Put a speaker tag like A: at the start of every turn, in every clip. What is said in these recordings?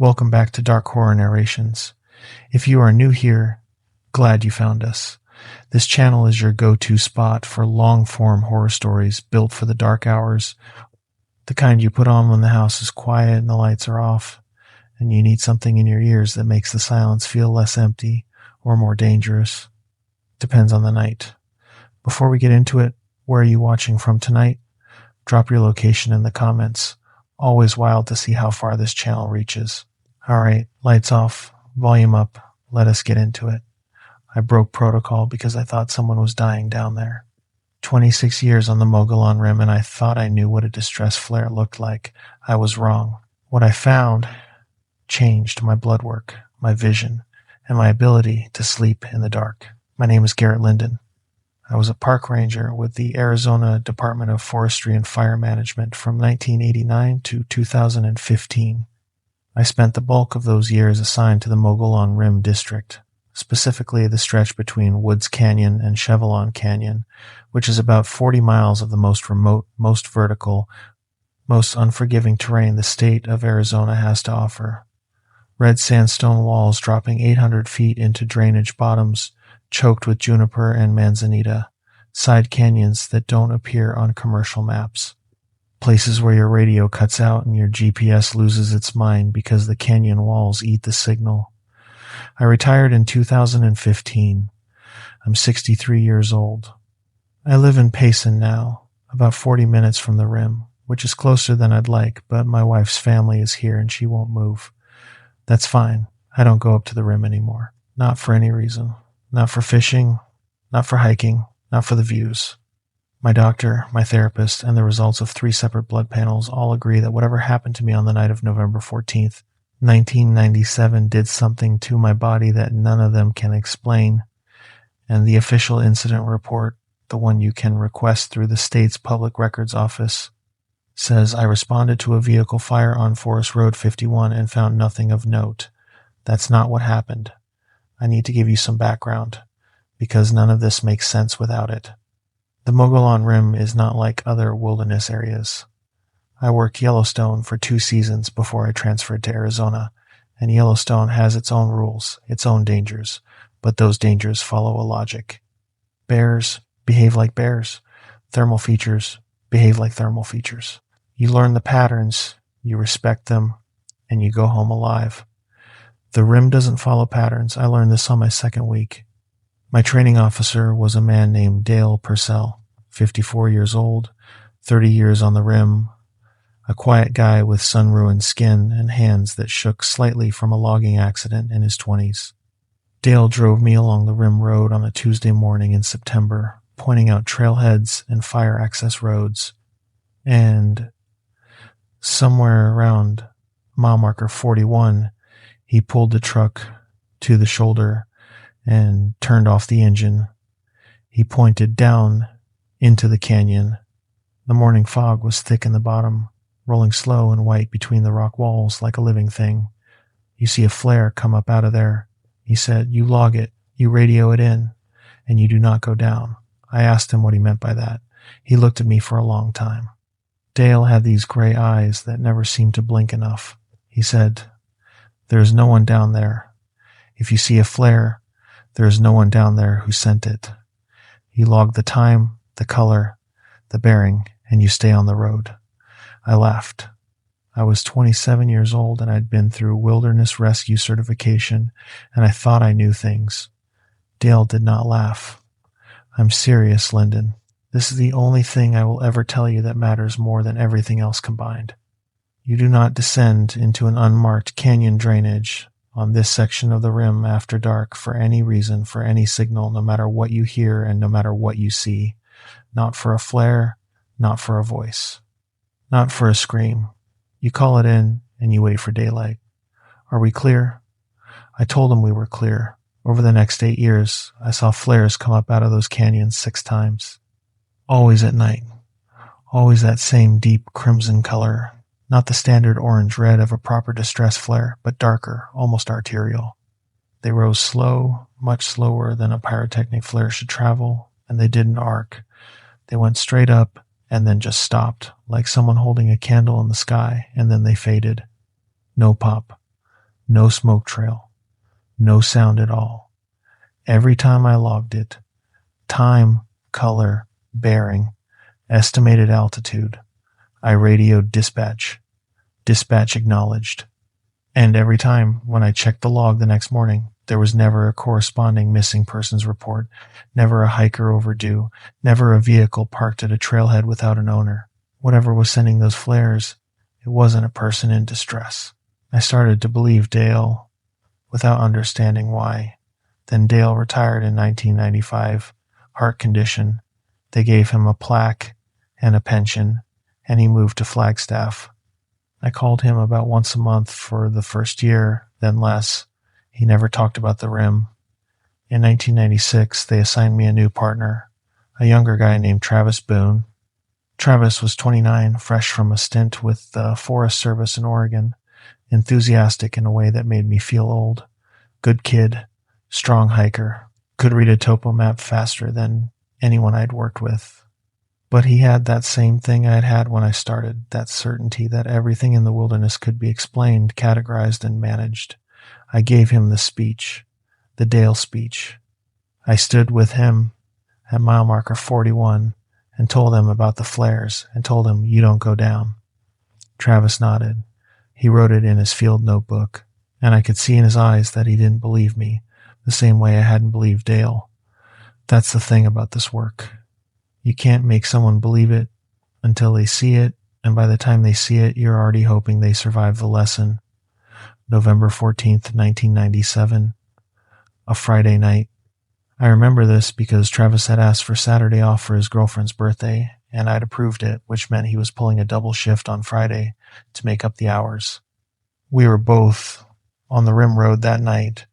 A: Welcome back to Dark Horror Narrations. If you are new here, glad you found us. This channel is your go-to spot for long-form horror stories built for the dark hours, the kind you put on when the house is quiet and the lights are off, and you need something in your ears that makes the silence feel less empty or more dangerous. Depends on the night. Before we get into it, where are you watching from tonight? Drop your location in the comments. Always wild to see how far this channel reaches. Alright, lights off, volume up, let us get into it. I broke protocol because I thought someone was dying down there. 26 years on the Mogollon Rim and I thought I knew what a distress flare looked like. I was wrong. What I found changed my blood work, my vision, and my ability to sleep in the dark. My name is Garrett Linden. I was a park ranger with the Arizona Department of Forestry and Fire Management from 1989 to 2015. I spent the bulk of those years assigned to the Mogollon Rim District, specifically the stretch between Woods Canyon and Chevelon Canyon, which is about 40 miles of the most remote, most vertical, most unforgiving terrain the state of Arizona has to offer. Red sandstone walls dropping 800 feet into drainage bottoms, choked with juniper and manzanita, side canyons that don't appear on commercial maps. Places where your radio cuts out and your GPS loses its mind because the canyon walls eat the signal. I retired in 2015. I'm 63 years old. I live in Payson now, about 40 minutes from the rim, which is closer than I'd like, but my wife's family is here and she won't move. That's fine. I don't go up to the rim anymore. Not for any reason. Not for fishing, not for hiking, not for the views. My doctor, my therapist, and the results of 3 separate blood panels all agree that whatever happened to me on the night of November 14th, 1997 did something to my body that none of them can explain, and the official incident report, the one you can request through the state's public records office, says I responded to a vehicle fire on Forest Road 51 and found nothing of note. That's not what happened. I need to give you some background, because none of this makes sense without it. The Mogollon Rim is not like other wilderness areas. I worked Yellowstone for 2 seasons before I transferred to Arizona, and Yellowstone has its own rules, its own dangers, but those dangers follow a logic. Bears behave like bears. Thermal features behave like thermal features. You learn the patterns, you respect them, and you go home alive. The rim doesn't follow patterns. I learned this on my 2nd week. My training officer was a man named Dale Purcell, 54 years old, 30 years on the rim, a quiet guy with sun-ruined skin and hands that shook slightly from a logging accident in his 20s. Dale drove me along the rim road on a Tuesday morning in September, pointing out trailheads and fire access roads, and somewhere around mile marker 41, he pulled the truck to the shoulder and turned off the engine. He pointed down into the canyon. The morning fog was thick in the bottom, rolling slow and white between the rock walls like a living thing. You see a flare come up out of there. He said, you log it, you radio it in, and you do not go down. I asked him what he meant by that. He looked at me for a long time. Dale had these gray eyes that never seemed to blink enough. He said, there is no one down there. If you see a flare, there is no one down there who sent it. You log the time, the color, the bearing, and you stay on the road. I laughed. I was 27 years old and I'd been through wilderness rescue certification, and I thought I knew things. Dale did not laugh. I'm serious, Lyndon. This is the only thing I will ever tell you that matters more than everything else combined. You do not descend into an unmarked canyon drainage on this section of the rim after dark for any reason, for any signal, no matter what you hear and no matter what you see. Not for a flare, not for a voice, not for a scream. You call it in and you wait for daylight. Are we clear? I told him we were clear. Over the next 8 years, I saw flares come up out of those canyons 6 times. Always at night. Always that same deep crimson color. Not the standard orange-red of a proper distress flare, but darker, almost arterial. They rose slow, much slower than a pyrotechnic flare should travel, and they didn't arc. They went straight up and then just stopped, like someone holding a candle in the sky, and then they faded. No pop. No smoke trail. No sound at all. Every time I logged it, time, color, bearing, estimated altitude, I radioed dispatch. Dispatch acknowledged. And every time when I checked the log the next morning, there was never a corresponding missing persons report, never a hiker overdue, never a vehicle parked at a trailhead without an owner. Whatever was sending those flares, it wasn't a person in distress. I started to believe Dale, without understanding why. Then Dale retired in 1995, heart condition. They gave him a plaque and a pension, and he moved to Flagstaff. I called him about once a month for the first year, then less. He never talked about the rim. In 1996, they assigned me a new partner, a younger guy named Travis Boone. Travis was 29, fresh from a stint with the Forest Service in Oregon, enthusiastic in a way that made me feel old. Good kid, strong hiker, could read a topo map faster than anyone I'd worked with. But he had that same thing I'd had when I started, that certainty that everything in the wilderness could be explained, categorized, and managed. I gave him the speech, the Dale speech. I stood with him at mile marker 41 and told him about the flares and told him, "You don't go down." Travis nodded. He wrote it in his field notebook, and I could see in his eyes that he didn't believe me, the same way I hadn't believed Dale. That's the thing about this work. You can't make someone believe it until they see it, and by the time they see it, you're already hoping they survive the lesson. November 14th, 1997, a Friday night. I remember this because Travis had asked for Saturday off for his girlfriend's birthday, and I'd approved it, which meant he was pulling a double shift on Friday to make up the hours. We were both on the Rim Road that night,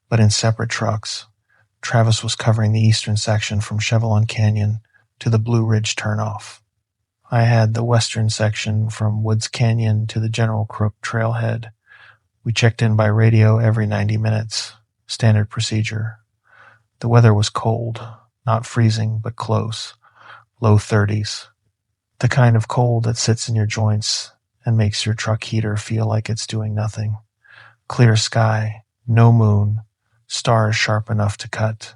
A: but in separate trucks. Travis was covering the eastern section from Chevelon Canyon to the Blue Ridge turnoff. I had the western section from Woods Canyon to the General Crook trailhead. We checked in by radio every 90 minutes, standard procedure. The weather was cold, not freezing, but close, low 30s. The kind of cold that sits in your joints and makes your truck heater feel like it's doing nothing. Clear sky, no moon, stars sharp enough to cut.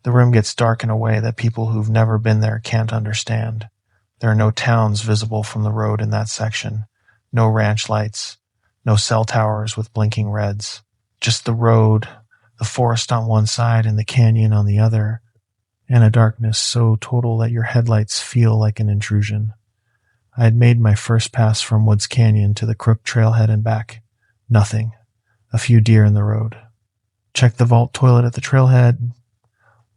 A: The rim gets dark in a way that people who've never been there can't understand. There are no towns visible from the road in that section, no ranch lights, no cell towers with blinking reds. Just the road, the forest on one side and the canyon on the other, and a darkness so total that your headlights feel like an intrusion. I had made my first pass from Woods Canyon to the Crook trailhead and back. Nothing. A few deer in the road. Checked the vault toilet at the trailhead,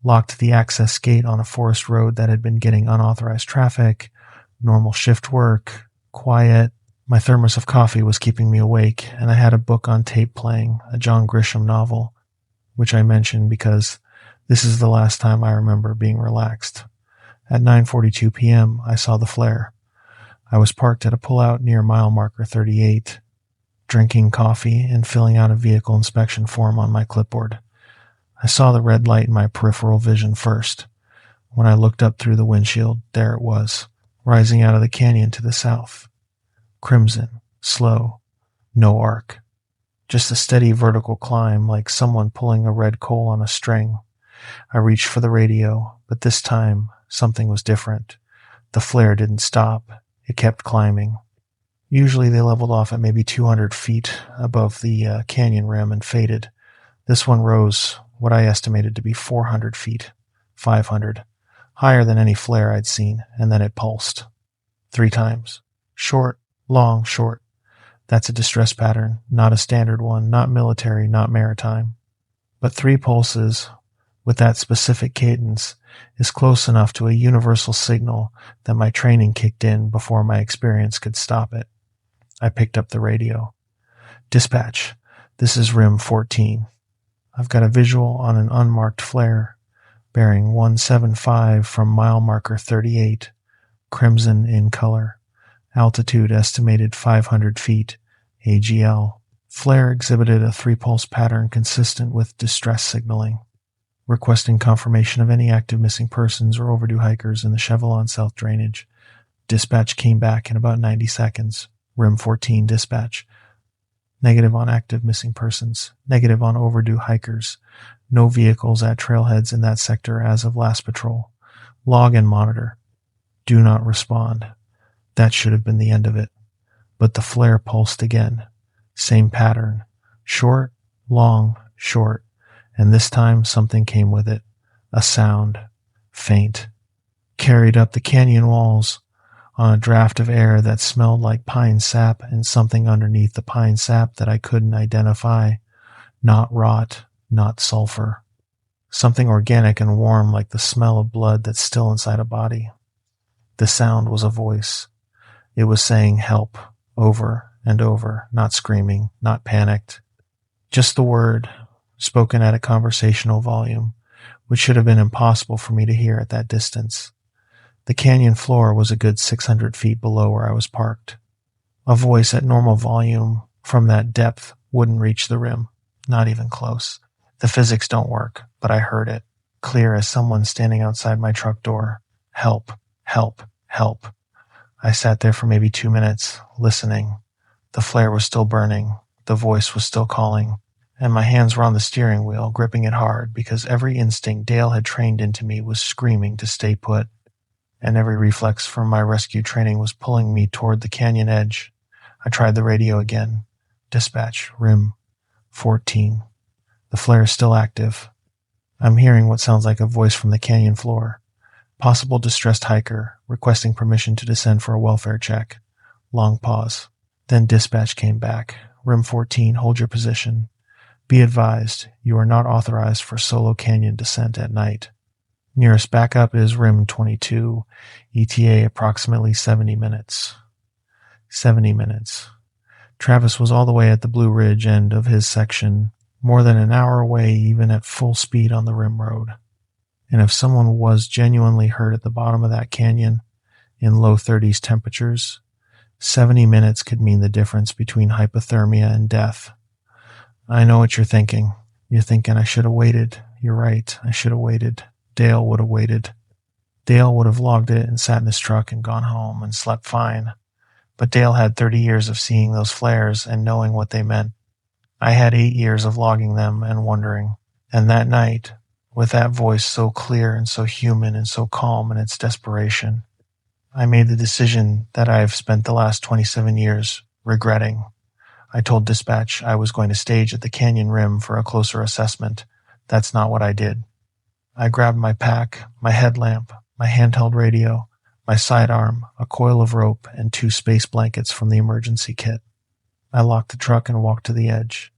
A: locked the access gate on a forest road that had been getting unauthorized traffic, normal shift work, quiet. My thermos of coffee was keeping me awake, and I had a book on tape playing, a John Grisham novel, which I mentioned because this is the last time I remember being relaxed. At 9:42 p.m., I saw the flare. I was parked at a pullout near mile marker 38, drinking coffee and filling out a vehicle inspection form on my clipboard. I saw the red light in my peripheral vision first. When I looked up through the windshield, there it was, rising out of the canyon to the south. Crimson, slow, no arc. Just a steady vertical climb like someone pulling a red coal on a string. I reached for the radio, but this time something was different. The flare didn't stop. It kept climbing. Usually they leveled off at maybe 200 feet above the canyon rim and faded. This one rose what I estimated to be 400 feet, 500, higher than any flare I'd seen, and then it pulsed. 3 times. Short, long, short. That's a distress pattern, not a standard one, not military, not maritime. But 3 pulses with that specific cadence is close enough to a universal signal that my training kicked in before my experience could stop it. I picked up the radio. "Dispatch, this is Rim 14. I've got a visual on an unmarked flare, bearing 175 from mile marker 38, crimson in color. Altitude estimated 500 feet, AGL. Flare exhibited a 3-pulse pattern consistent with distress signaling. Requesting confirmation of any active missing persons or overdue hikers in the Chevelon South drainage. Dispatch came back in about 90 seconds. Rim 14 dispatch. Negative on active missing persons. Negative on overdue hikers. No vehicles at trailheads in that sector as of last patrol. Log and monitor. Do not respond. That should have been the end of it. But the flare pulsed again. Same pattern. Short, long, short. And this time something came with it. A sound. Faint. Carried up the canyon walls on a draft of air that smelled like pine sap and something underneath the pine sap that I couldn't identify. Not rot, not sulfur. Something organic and warm like the smell of blood that's still inside a body. The sound was a voice. It was saying help, over and over, not screaming, not panicked. Just the word, spoken at a conversational volume, which should have been impossible for me to hear at that distance. The canyon floor was a good 600 feet below where I was parked. A voice at normal volume from that depth wouldn't reach the rim, not even close. The physics don't work, but I heard it, clear as someone standing outside my truck door. Help, help, help. I sat there for maybe 2 minutes, listening. The flare was still burning, the voice was still calling, and my hands were on the steering wheel, gripping it hard, because every instinct Dale had trained into me was screaming to stay put, and every reflex from my rescue training was pulling me toward the canyon edge. I tried the radio again. Dispatch, rim 14. The flare is still active. I'm hearing what sounds like a voice from the canyon floor. Possible distressed hiker, requesting permission to descend for a welfare check. Long pause. Then dispatch came back. Rim 14, hold your position. Be advised, you are not authorized for solo canyon descent at night. Nearest backup is Rim 22, ETA approximately 70 minutes. 70 minutes. Travis was all the way at the Blue Ridge end of his section, more than an hour away even at full speed on the rim road. And if someone was genuinely hurt at the bottom of that canyon, in low 30s temperatures, 70 minutes could mean the difference between hypothermia and death. I know what you're thinking. You're thinking I should have waited. You're right, I should have waited. Dale would have waited. Dale would have logged it and sat in his truck and gone home and slept fine. But Dale had 30 years of seeing those flares and knowing what they meant. I had 8 years of logging them and wondering. And that night, with that voice so clear and so human and so calm in its desperation, I made the decision that I have spent the last 27 years regretting. I told dispatch I was going to stage at the canyon rim for a closer assessment. That's not what I did. I grabbed my pack, my headlamp, my handheld radio, my sidearm, a coil of rope, and 2 space blankets from the emergency kit. I locked the truck and walked to the edge.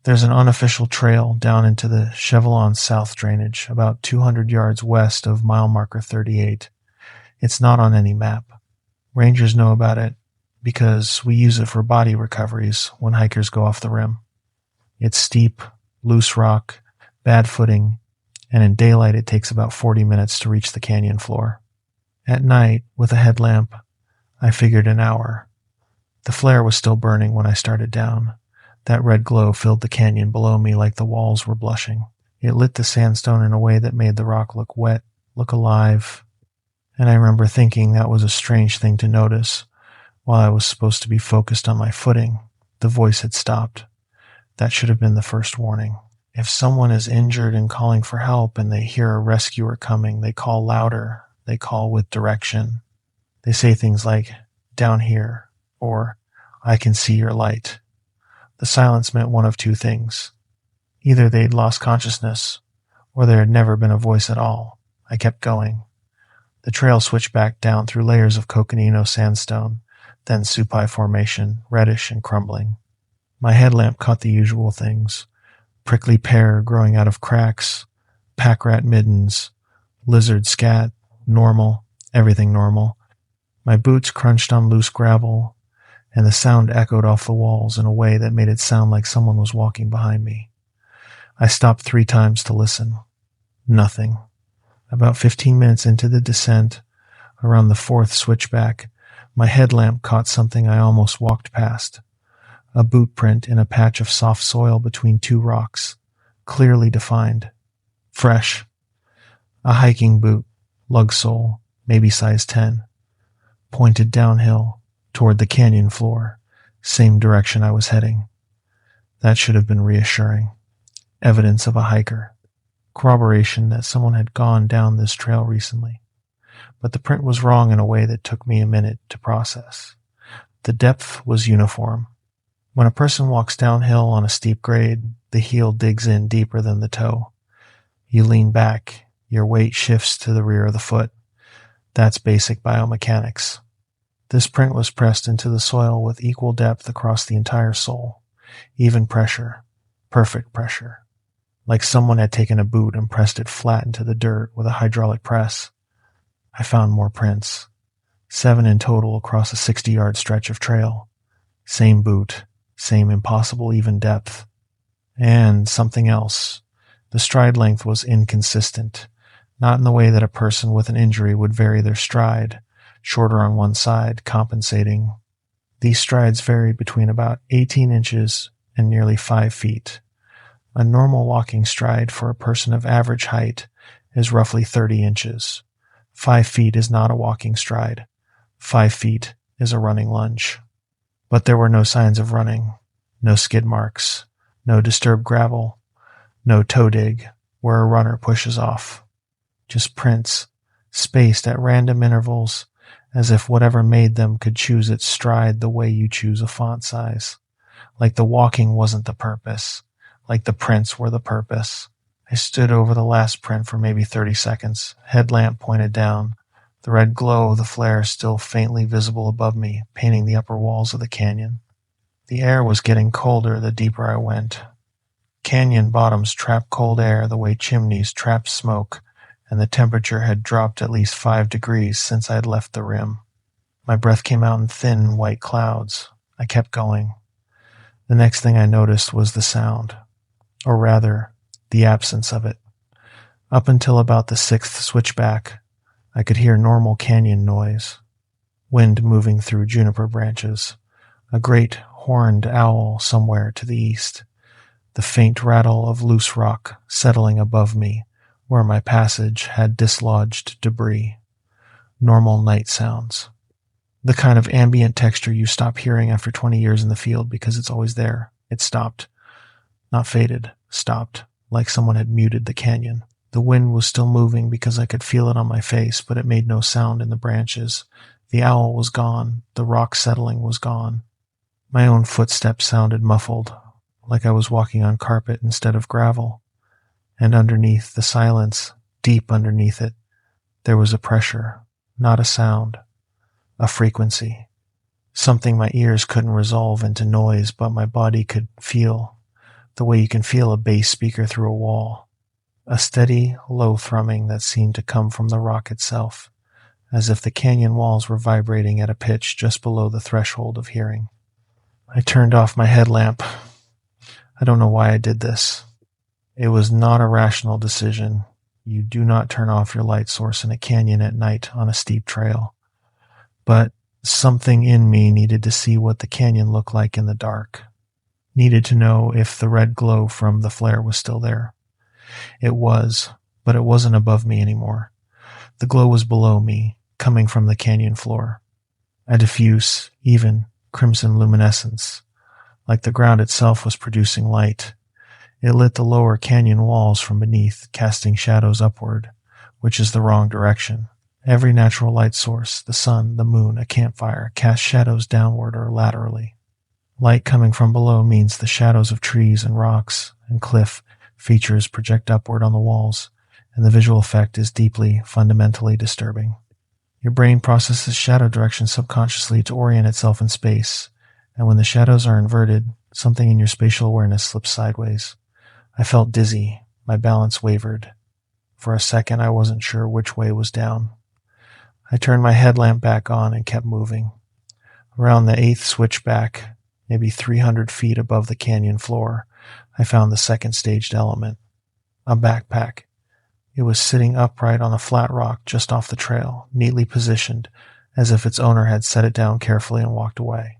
A: There's an unofficial trail down into the Chevelon South drainage, about 200 yards west of mile marker 38. It's not on any map. Rangers know about it because we use it for body recoveries when hikers go off the rim. It's steep, loose rock, bad footing, and in daylight it takes about 40 minutes to reach the canyon floor. At night, with a headlamp, I figured an hour. The flare was still burning when I started down. That red glow filled the canyon below me like the walls were blushing. It lit the sandstone in a way that made the rock look wet, look alive. And I remember thinking that was a strange thing to notice. While I was supposed to be focused on my footing, the voice had stopped. That should have been the first warning. If someone is injured and calling for help and they hear a rescuer coming, they call louder. They call with direction. They say things like, "Down here," or "I can see your light." The silence meant one of two things. Either they'd lost consciousness, or there had never been a voice at all. I kept going. The trail switched back down through layers of coconino sandstone, then Supai formation, reddish and crumbling. My headlamp caught the usual things. Prickly pear growing out of cracks, pack rat middens, lizard scat, normal, everything normal. My boots crunched on loose gravel, and the sound echoed off the walls in a way that made it sound like someone was walking behind me. I stopped 3 times to listen. Nothing. About 15 minutes into the descent, around the 4th switchback, my headlamp caught something I almost walked past. A boot print in a patch of soft soil between 2 rocks, clearly defined. Fresh. A hiking boot, lug sole, maybe size 10. Pointed downhill, toward the canyon floor, same direction I was heading. That should have been reassuring. Evidence of a hiker. Corroboration that someone had gone down this trail recently. But the print was wrong in a way that took me a minute to process. The depth was uniform. When a person walks downhill on a steep grade, the heel digs in deeper than the toe. You lean back, your weight shifts to the rear of the foot. That's basic biomechanics. This print was pressed into the soil with equal depth across the entire sole. Even pressure. Perfect pressure. Like someone had taken a boot and pressed it flat into the dirt with a hydraulic press. I found more prints. 7 in total across a 60-yard stretch of trail. Same boot, same impossible even depth. And something else. The stride length was inconsistent, not in the way that a person with an injury would vary their stride, shorter on one side, compensating. These strides varied between about 18 inches and nearly 5 feet. A normal walking stride for a person of average height is roughly 30 inches. 5 feet is not a walking stride. 5 feet is a running lunge. But there were no signs of running, no skid marks, no disturbed gravel, no toe dig where a runner pushes off. Just prints, spaced at random intervals, as if whatever made them could choose its stride the way you choose a font size. Like the walking wasn't the purpose, like the prints were the purpose. I stood over the last print for maybe 30 seconds, headlamp pointed down, the red glow of the flare still faintly visible above me, painting the upper walls of the canyon. The air was getting colder the deeper I went. Canyon bottoms trap cold air the way chimneys trap smoke, and the temperature had dropped at least 5 degrees since I had left the rim. My breath came out in thin white clouds. I kept going. The next thing I noticed was the sound, or rather, the absence of it. Up until about the 6th switchback, I could hear normal canyon noise. Wind moving through juniper branches. A great horned owl somewhere to the east. The faint rattle of loose rock settling above me where my passage had dislodged debris. Normal night sounds. The kind of ambient texture you stop hearing after 20 years in the field because it's always there. It stopped. Not faded. Stopped. Like someone had muted the canyon. The wind was still moving because I could feel it on my face, but it made no sound in the branches. The owl was gone. The rock settling was gone. My own footsteps sounded muffled, like I was walking on carpet instead of gravel. And underneath the silence, deep underneath it, there was a pressure, not a sound, a frequency. Something my ears couldn't resolve into noise, but my body could feel, the way you can feel a bass speaker through a wall. A steady, low thrumming that seemed to come from the rock itself, as if the canyon walls were vibrating at a pitch just below the threshold of hearing. I turned off my headlamp. I don't know why I did this. It was not a rational decision. You do not turn off your light source in a canyon at night on a steep trail. But something in me needed to see what the canyon looked like in the dark. Needed to know if the red glow from the flare was still there. It was, but it wasn't above me anymore. The glow was below me, coming from the canyon floor. A diffuse, even, crimson luminescence, like the ground itself was producing light. It lit the lower canyon walls from beneath, casting shadows upward, which is the wrong direction. Every natural light source, the sun, the moon, a campfire, casts shadows downward or laterally. Light coming from below means the shadows of trees and rocks and cliff features project upward on the walls, and the visual effect is deeply, fundamentally disturbing. Your brain processes shadow direction subconsciously to orient itself in space, and when the shadows are inverted, something in your spatial awareness slips sideways. I felt dizzy. My balance wavered. For a second, I wasn't sure which way was down. I turned my headlamp back on and kept moving. Around the 8th switchback, maybe 300 feet above the canyon floor, I found the second staged element. A backpack. It was sitting upright on a flat rock just off the trail, neatly positioned, as if its owner had set it down carefully and walked away.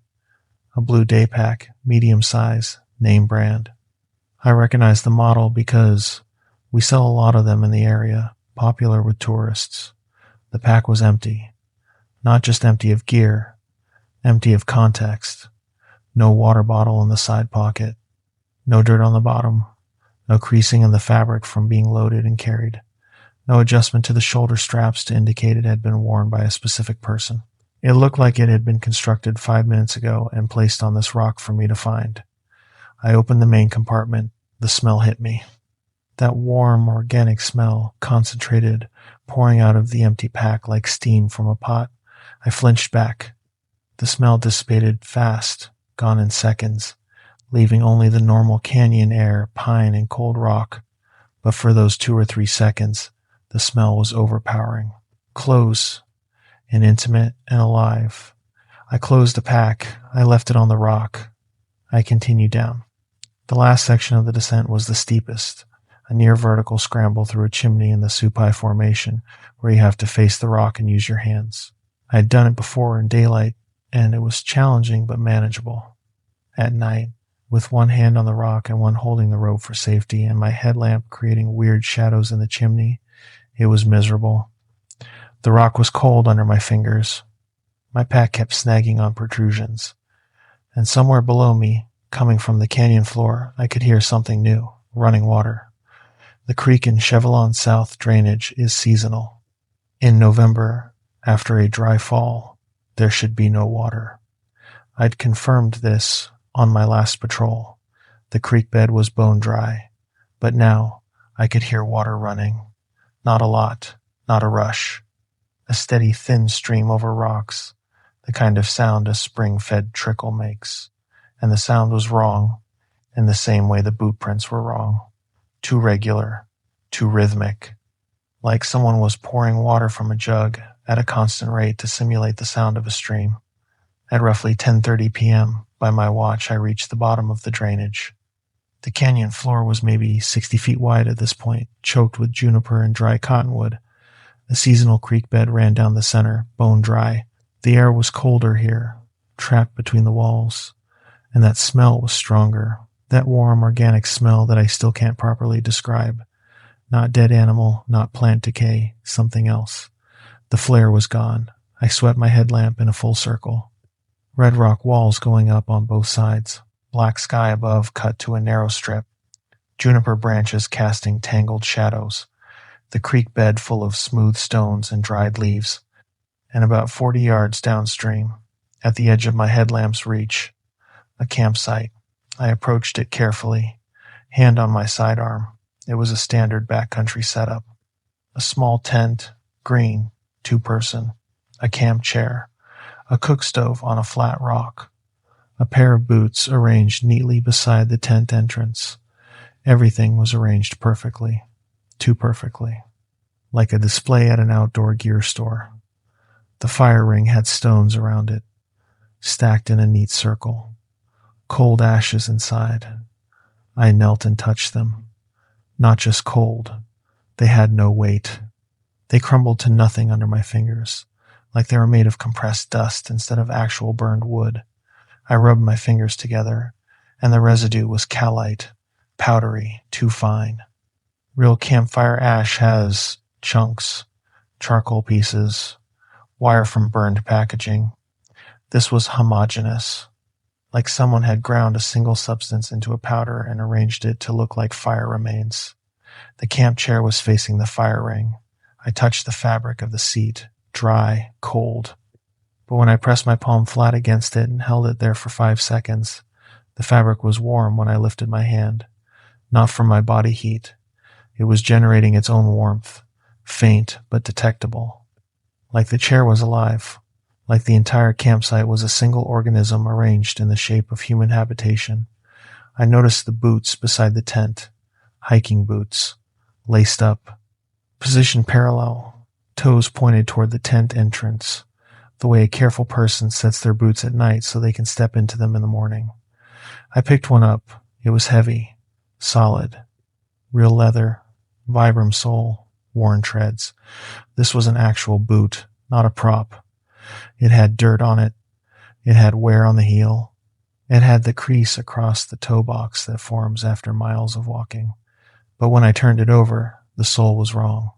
A: A blue day pack, medium size, name brand. I recognized the model because we sell a lot of them in the area, popular with tourists. The pack was empty. Not just empty of gear, empty of context. No water bottle in the side pocket. No dirt on the bottom, no creasing in the fabric from being loaded and carried, no adjustment to the shoulder straps to indicate it had been worn by a specific person. It looked like it had been constructed 5 minutes ago and placed on this rock for me to find. I opened the main compartment. The smell hit me. That warm, organic smell, concentrated, pouring out of the empty pack like steam from a pot. I flinched back. The smell dissipated fast, gone in seconds, leaving only the normal canyon air, pine, and cold rock. But for those 2 or 3 seconds, the smell was overpowering. Close, and intimate and alive. I closed the pack. I left it on the rock. I continued down. The last section of the descent was the steepest, a near vertical scramble through a chimney in the Supai Formation where you have to face the rock and use your hands. I had done it before in daylight, and it was challenging but manageable. At night, with one hand on the rock and one holding the rope for safety and my headlamp creating weird shadows in the chimney, it was miserable. The rock was cold under my fingers. My pack kept snagging on protrusions. And somewhere below me, coming from the canyon floor, I could hear something new, running water. The creek in Chevelon South drainage is seasonal. In November, after a dry fall, there should be no water. I'd confirmed this on my last patrol. The creek bed was bone dry, but now I could hear water running. Not a lot, not a rush. A steady thin stream over rocks, the kind of sound a spring-fed trickle makes. And the sound was wrong, in the same way the boot prints were wrong. Too regular, too rhythmic, like someone was pouring water from a jug at a constant rate to simulate the sound of a stream. At roughly 10:30 p.m., by my watch, I reached the bottom of the drainage. The canyon floor was maybe 60 feet wide at this point, choked with juniper and dry cottonwood. A seasonal creek bed ran down the center, bone dry. The air was colder here, trapped between the walls, and that smell was stronger. That warm, organic smell that I still can't properly describe. Not dead animal, not plant decay, something else. The flare was gone. I swept my headlamp in a full circle. Red rock walls going up on both sides. Black sky above cut to a narrow strip. Juniper branches casting tangled shadows. The creek bed full of smooth stones and dried leaves. And about 40 yards downstream, at the edge of my headlamp's reach, a campsite. I approached it carefully, hand on my sidearm. It was a standard backcountry setup. A small tent, green, 2-person, a camp chair, a cook stove on a flat rock, a pair of boots arranged neatly beside the tent entrance. Everything was arranged perfectly, too perfectly, like a display at an outdoor gear store. The fire ring had stones around it, stacked in a neat circle. Cold ashes inside. I knelt and touched them. Not just cold. They had no weight. They crumbled to nothing under my fingers, like they were made of compressed dust instead of actual burned wood. I rubbed my fingers together, and the residue was calite, powdery, too fine. Real campfire ash has chunks, charcoal pieces, wire from burned packaging. This was homogeneous, like someone had ground a single substance into a powder and arranged it to look like fire remains. The camp chair was facing the fire ring. I touched the fabric of the seat, dry, cold. But when I pressed my palm flat against it and held it there for 5 seconds, the fabric was warm when I lifted my hand. Not from my body heat. It was generating its own warmth, faint but detectable. Like the chair was alive. Like the entire campsite was a single organism arranged in the shape of human habitation. I noticed the boots beside the tent, hiking boots, laced up, positioned parallel, toes pointed toward the tent entrance, the way a careful person sets their boots at night so they can step into them in the morning. I picked one up. It was heavy, solid, real leather, Vibram sole, worn treads. This was an actual boot, not a prop. It had dirt on it. It had wear on the heel. It had the crease across the toe box that forms after miles of walking. But when I turned it over, the sole was wrong.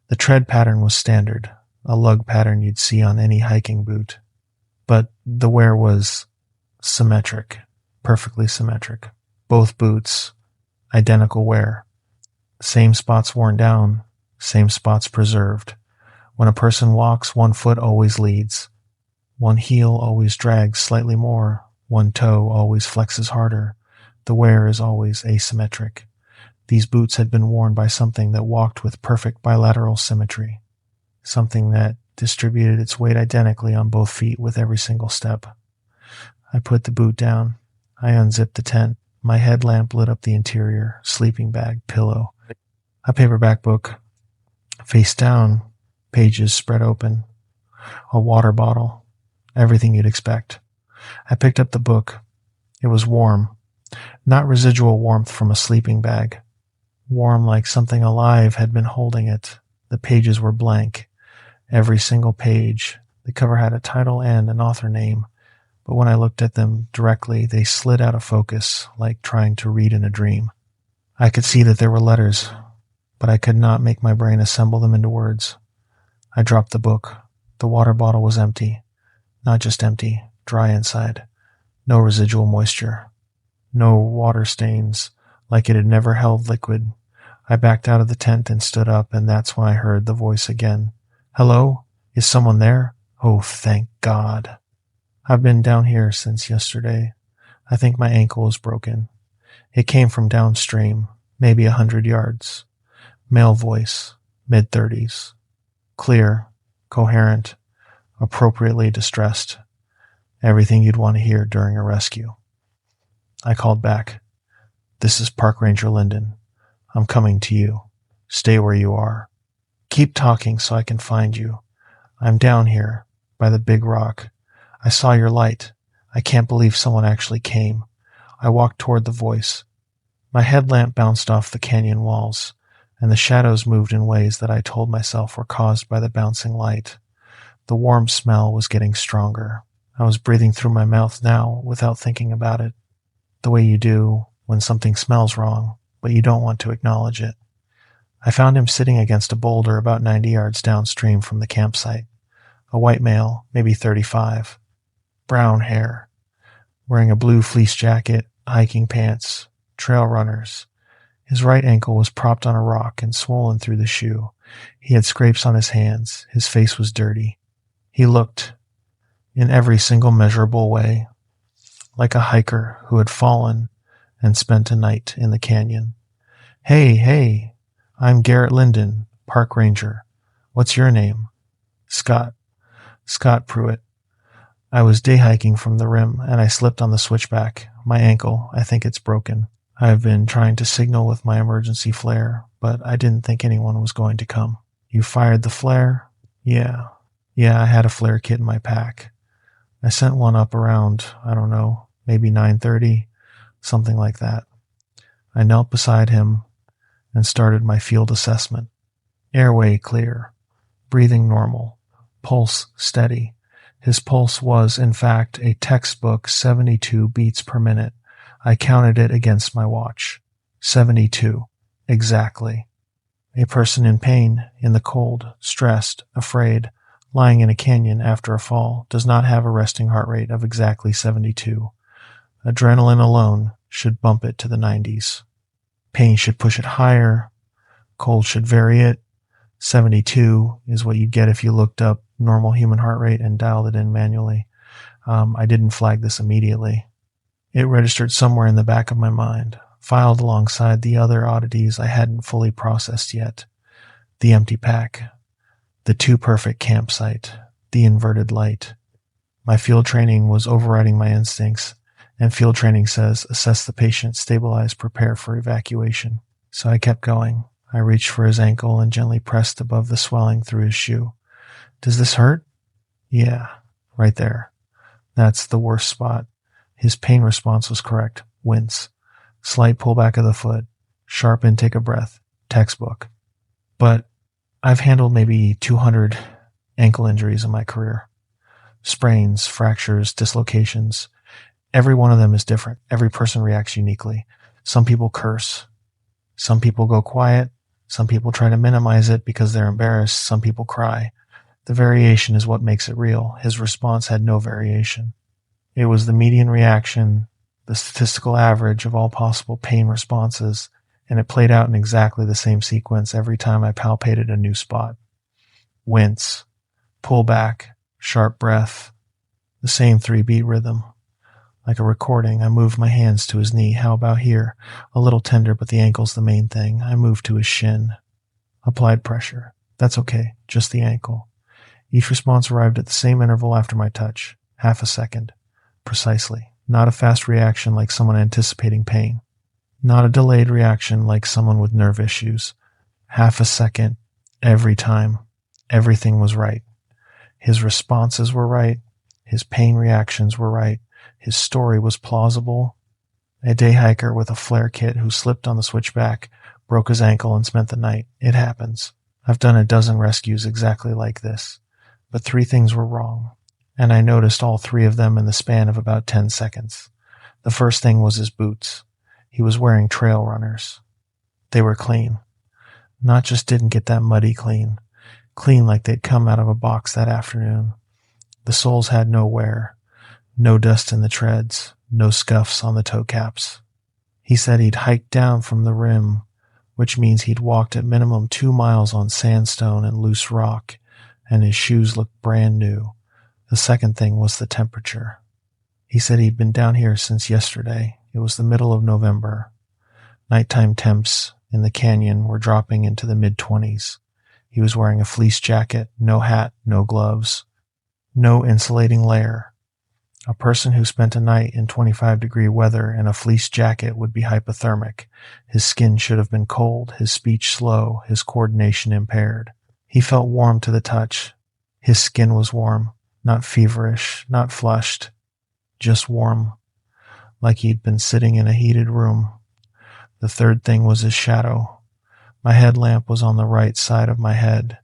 A: The tread pattern was standard, a lug pattern you'd see on any hiking boot. But the wear was symmetric, perfectly symmetric. Both boots, identical wear. Same spots worn down, same spots preserved. When a person walks, one foot always leads. One heel always drags slightly more. One toe always flexes harder. The wear is always asymmetric. These boots had been worn by something that walked with perfect bilateral symmetry. Something that distributed its weight identically on both feet with every single step. I put the boot down. I unzipped the tent. My headlamp lit up the interior, sleeping bag, pillow. A paperback book, face down, pages spread open. A water bottle. Everything you'd expect. I picked up the book. It was warm. Not residual warmth from a sleeping bag. Warm like something alive had been holding it. The pages were blank. Every single page. The cover had a title and an author name. But when I looked at them directly, they slid out of focus, like trying to read in a dream. I could see that there were letters, but I could not make my brain assemble them into words. I dropped the book. The water bottle was empty. Not just empty, dry inside. No residual moisture. No water stains, like it had never held liquid. I backed out of the tent and stood up, and that's when I heard the voice again. Hello? Is someone there? Oh, thank God. I've been down here since yesterday. I think my ankle is broken. It came from downstream, maybe 100 yards. Male voice, mid-30s. Clear, coherent, appropriately distressed. Everything you'd want to hear during a rescue. I called back. This is Park Ranger Linden. I'm coming to you. Stay where you are. Keep talking so I can find you. I'm down here, by the big rock. I saw your light. I can't believe someone actually came. I walked toward the voice. My headlamp bounced off the canyon walls, and the shadows moved in ways that I told myself were caused by the bouncing light. The warm smell was getting stronger. I was breathing through my mouth now without thinking about it, the way you do when something smells wrong, but you don't want to acknowledge it. I found him sitting against a boulder about 90 yards downstream from the campsite. A white male, maybe 35. Brown hair. Wearing a blue fleece jacket, hiking pants, trail runners. His right ankle was propped on a rock and swollen through the shoe. He had scrapes on his hands. His face was dirty. He looked, in every single measurable way, like a hiker who had fallen and spent a night in the canyon. Hey, I'm Garrett Linden, Park Ranger. What's your name? Scott Pruitt. I was day hiking from the rim, and I slipped on the switchback. My ankle, I think it's broken. I've been trying to signal with my emergency flare, but I didn't think anyone was going to come. You fired the flare? Yeah, I had a flare kit in my pack. I sent one up around, I don't know, maybe 9:30, something like that. I knelt beside him and started my field assessment. Airway clear, breathing normal, pulse steady. His pulse was, in fact, a textbook 72 beats per minute. I counted it against my watch. 72. Exactly. A person in pain, in the cold, stressed, afraid, lying in a canyon after a fall, does not have a resting heart rate of exactly 72. Adrenaline alone should bump it to the 90s. Pain should push it higher. Cold should vary it. 72 is what you'd get if you looked up normal human heart rate and dialed it in manually. I didn't flag this immediately. It registered somewhere in the back of my mind, filed alongside the other oddities I hadn't fully processed yet. The empty pack, the too perfect campsite, the inverted light. My field training was overriding my instincts, and field training says assess the patient, stabilize, prepare for evacuation. So I kept going. I reached for his ankle and gently pressed above the swelling through his shoe. Does this hurt? Yeah, right there. That's the worst spot. His pain response was correct. Wince. Slight pullback of the foot. Sharp intake of breath. Textbook. But I've handled maybe 200 ankle injuries in my career. Sprains, fractures, dislocations. Every one of them is different. Every person reacts uniquely. Some people curse. Some people go quiet. Some people try to minimize it because they're embarrassed. Some people cry. The variation is what makes it real. His response had no variation. It was the median reaction the statistical average of all possible pain responses, and it played out in exactly the same sequence every time I palpated a new spot. Wince, pull back, sharp breath, the same 3-beat rhythm. Like a recording, I moved my hands to his knee. How about here? A little tender, but the ankle's the main thing. I moved to his shin. Applied pressure. That's okay, just the ankle. Each response arrived at the same interval after my touch. Half a second. Precisely. Not a fast reaction like someone anticipating pain. Not a delayed reaction like someone with nerve issues. Half a second. Every time. Everything was right. His responses were right. His pain reactions were right. His story was plausible. A day hiker with a flare kit who slipped on the switchback, broke his ankle, and spent the night. It happens. I've done a dozen rescues exactly like this. But 3 things were wrong, and I noticed all 3 of them in the span of about 10 seconds. The first thing was his boots. He was wearing trail runners. They were clean. Not just didn't get that muddy clean. Clean like they'd come out of a box that afternoon. The soles had no wear. No dust in the treads, no scuffs on the toe caps. He said he'd hiked down from the rim, which means he'd walked at minimum 2 miles on sandstone and loose rock, and his shoes looked brand new. The second thing was the temperature. He said he'd been down here since yesterday. It was the middle of November. Nighttime temps in the canyon were dropping into the mid-20s. He was wearing a fleece jacket, no hat, no gloves, no insulating layer. A person who spent a night in 25-degree weather in a fleece jacket would be hypothermic. His skin should have been cold, his speech slow, his coordination impaired. He felt warm to the touch. His skin was warm, not feverish, not flushed, just warm, like he'd been sitting in a heated room. The third thing was his shadow. My headlamp was on the right side of my head.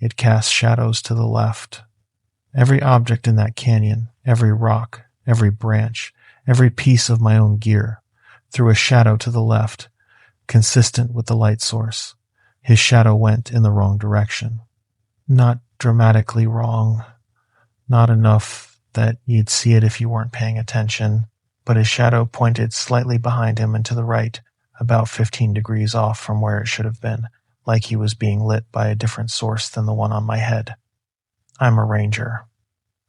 A: It cast shadows to the left. Every object in that canyon, every rock, every branch, every piece of my own gear, threw a shadow to the left, consistent with the light source. His shadow went in the wrong direction. Not dramatically wrong, not enough that you'd see it if you weren't paying attention, but his shadow pointed slightly behind him and to the right, about 15 degrees off from where it should have been, like he was being lit by a different source than the one on my head. I'm a ranger.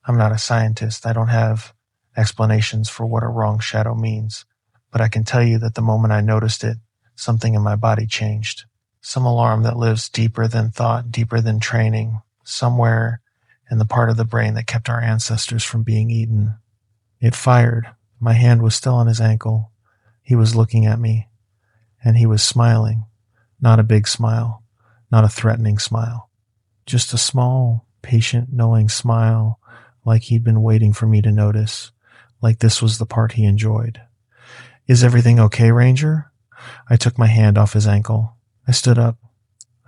A: I'm not a scientist. I don't have explanations for what a wrong shadow means, but I can tell you that the moment I noticed it, something in my body changed. Some alarm that lives deeper than thought, deeper than training, somewhere in the part of the brain that kept our ancestors from being eaten. It fired. My hand was still on his ankle. He was looking at me, and he was smiling. Not a big smile, not a threatening smile. Just a small, patient, knowing smile, like he'd been waiting for me to notice, like this was the part he enjoyed. Is everything okay, Ranger? I took my hand off his ankle. I stood up.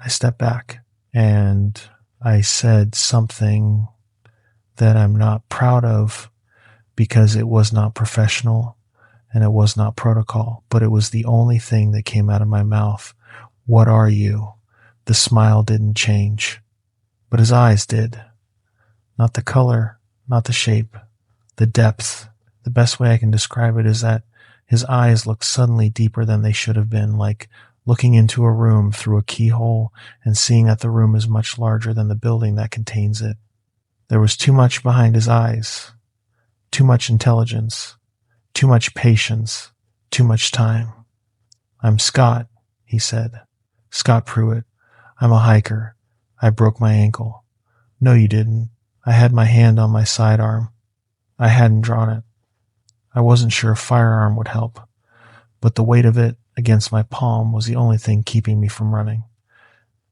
A: I stepped back, and I said something that I'm not proud of because it was not professional and it was not protocol, but it was the only thing that came out of my mouth. What are you? The smile didn't change, but his eyes did. Not the color, not the shape, the depth. The best way I can describe it is that his eyes looked suddenly deeper than they should have been, like looking into a room through a keyhole and seeing that the room is much larger than the building that contains it. There was too much behind his eyes, too much intelligence, too much patience, too much time. I'm Scott, he said. Scott Pruitt. I'm a hiker. I broke my ankle. No, you didn't. I had my hand on my sidearm. I hadn't drawn it. I wasn't sure a firearm would help, but the weight of it against my palm was the only thing keeping me from running.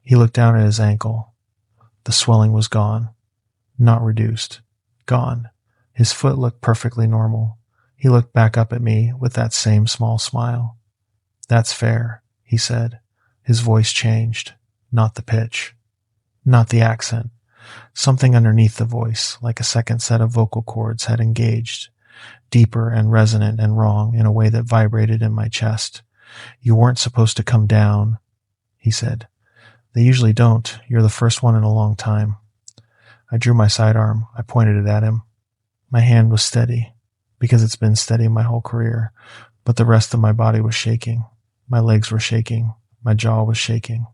A: He looked down at his ankle. The swelling was gone. Not reduced. Gone. His foot looked perfectly normal. He looked back up at me with that same small smile. That's fair, he said. His voice changed. Not the pitch. Not the accent. Something underneath the voice, like a second set of vocal cords, had engaged, deeper and resonant and wrong in a way that vibrated in my chest. You weren't supposed to come down, he said. They usually don't. You're the first one in a long time. I drew my sidearm. I pointed it at him. My hand was steady. because it's been steady my whole career, but the rest of my body was shaking. My legs were shaking. My jaw was shaking.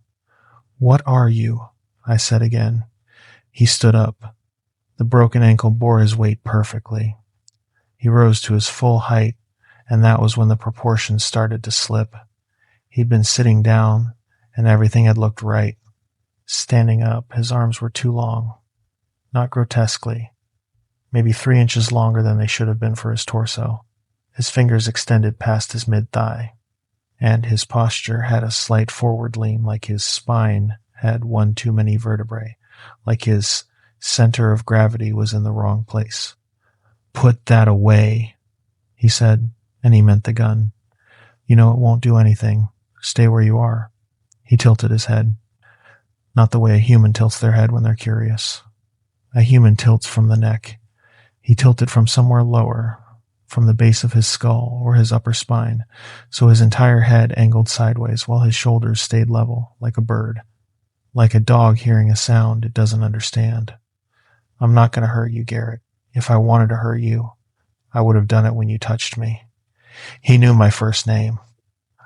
A: "What are you?" I said again. He stood up. The broken ankle bore his weight perfectly. He rose to his full height, and that was when the proportions started to slip. He'd been sitting down, and everything had looked right. Standing up, his arms were too long. Not grotesquely. Maybe 3 inches longer than they should have been for his torso. His fingers extended past his mid-thigh, and his posture had a slight forward lean, like his spine had one too many vertebrae, like his center of gravity was in the wrong place. "Put that away," he said, and he meant the gun. "You know it won't do anything. Stay where you are." He tilted his head. Not the way a human tilts their head when they're curious. A human tilts from the neck. He tilted from somewhere lower, from the base of his skull or his upper spine, so his entire head angled sideways while his shoulders stayed level, like a bird. Like a dog hearing a sound it doesn't understand. "I'm not going to hurt you, Garrett. If I wanted to hurt you, I would have done it when you touched me." He knew my first name.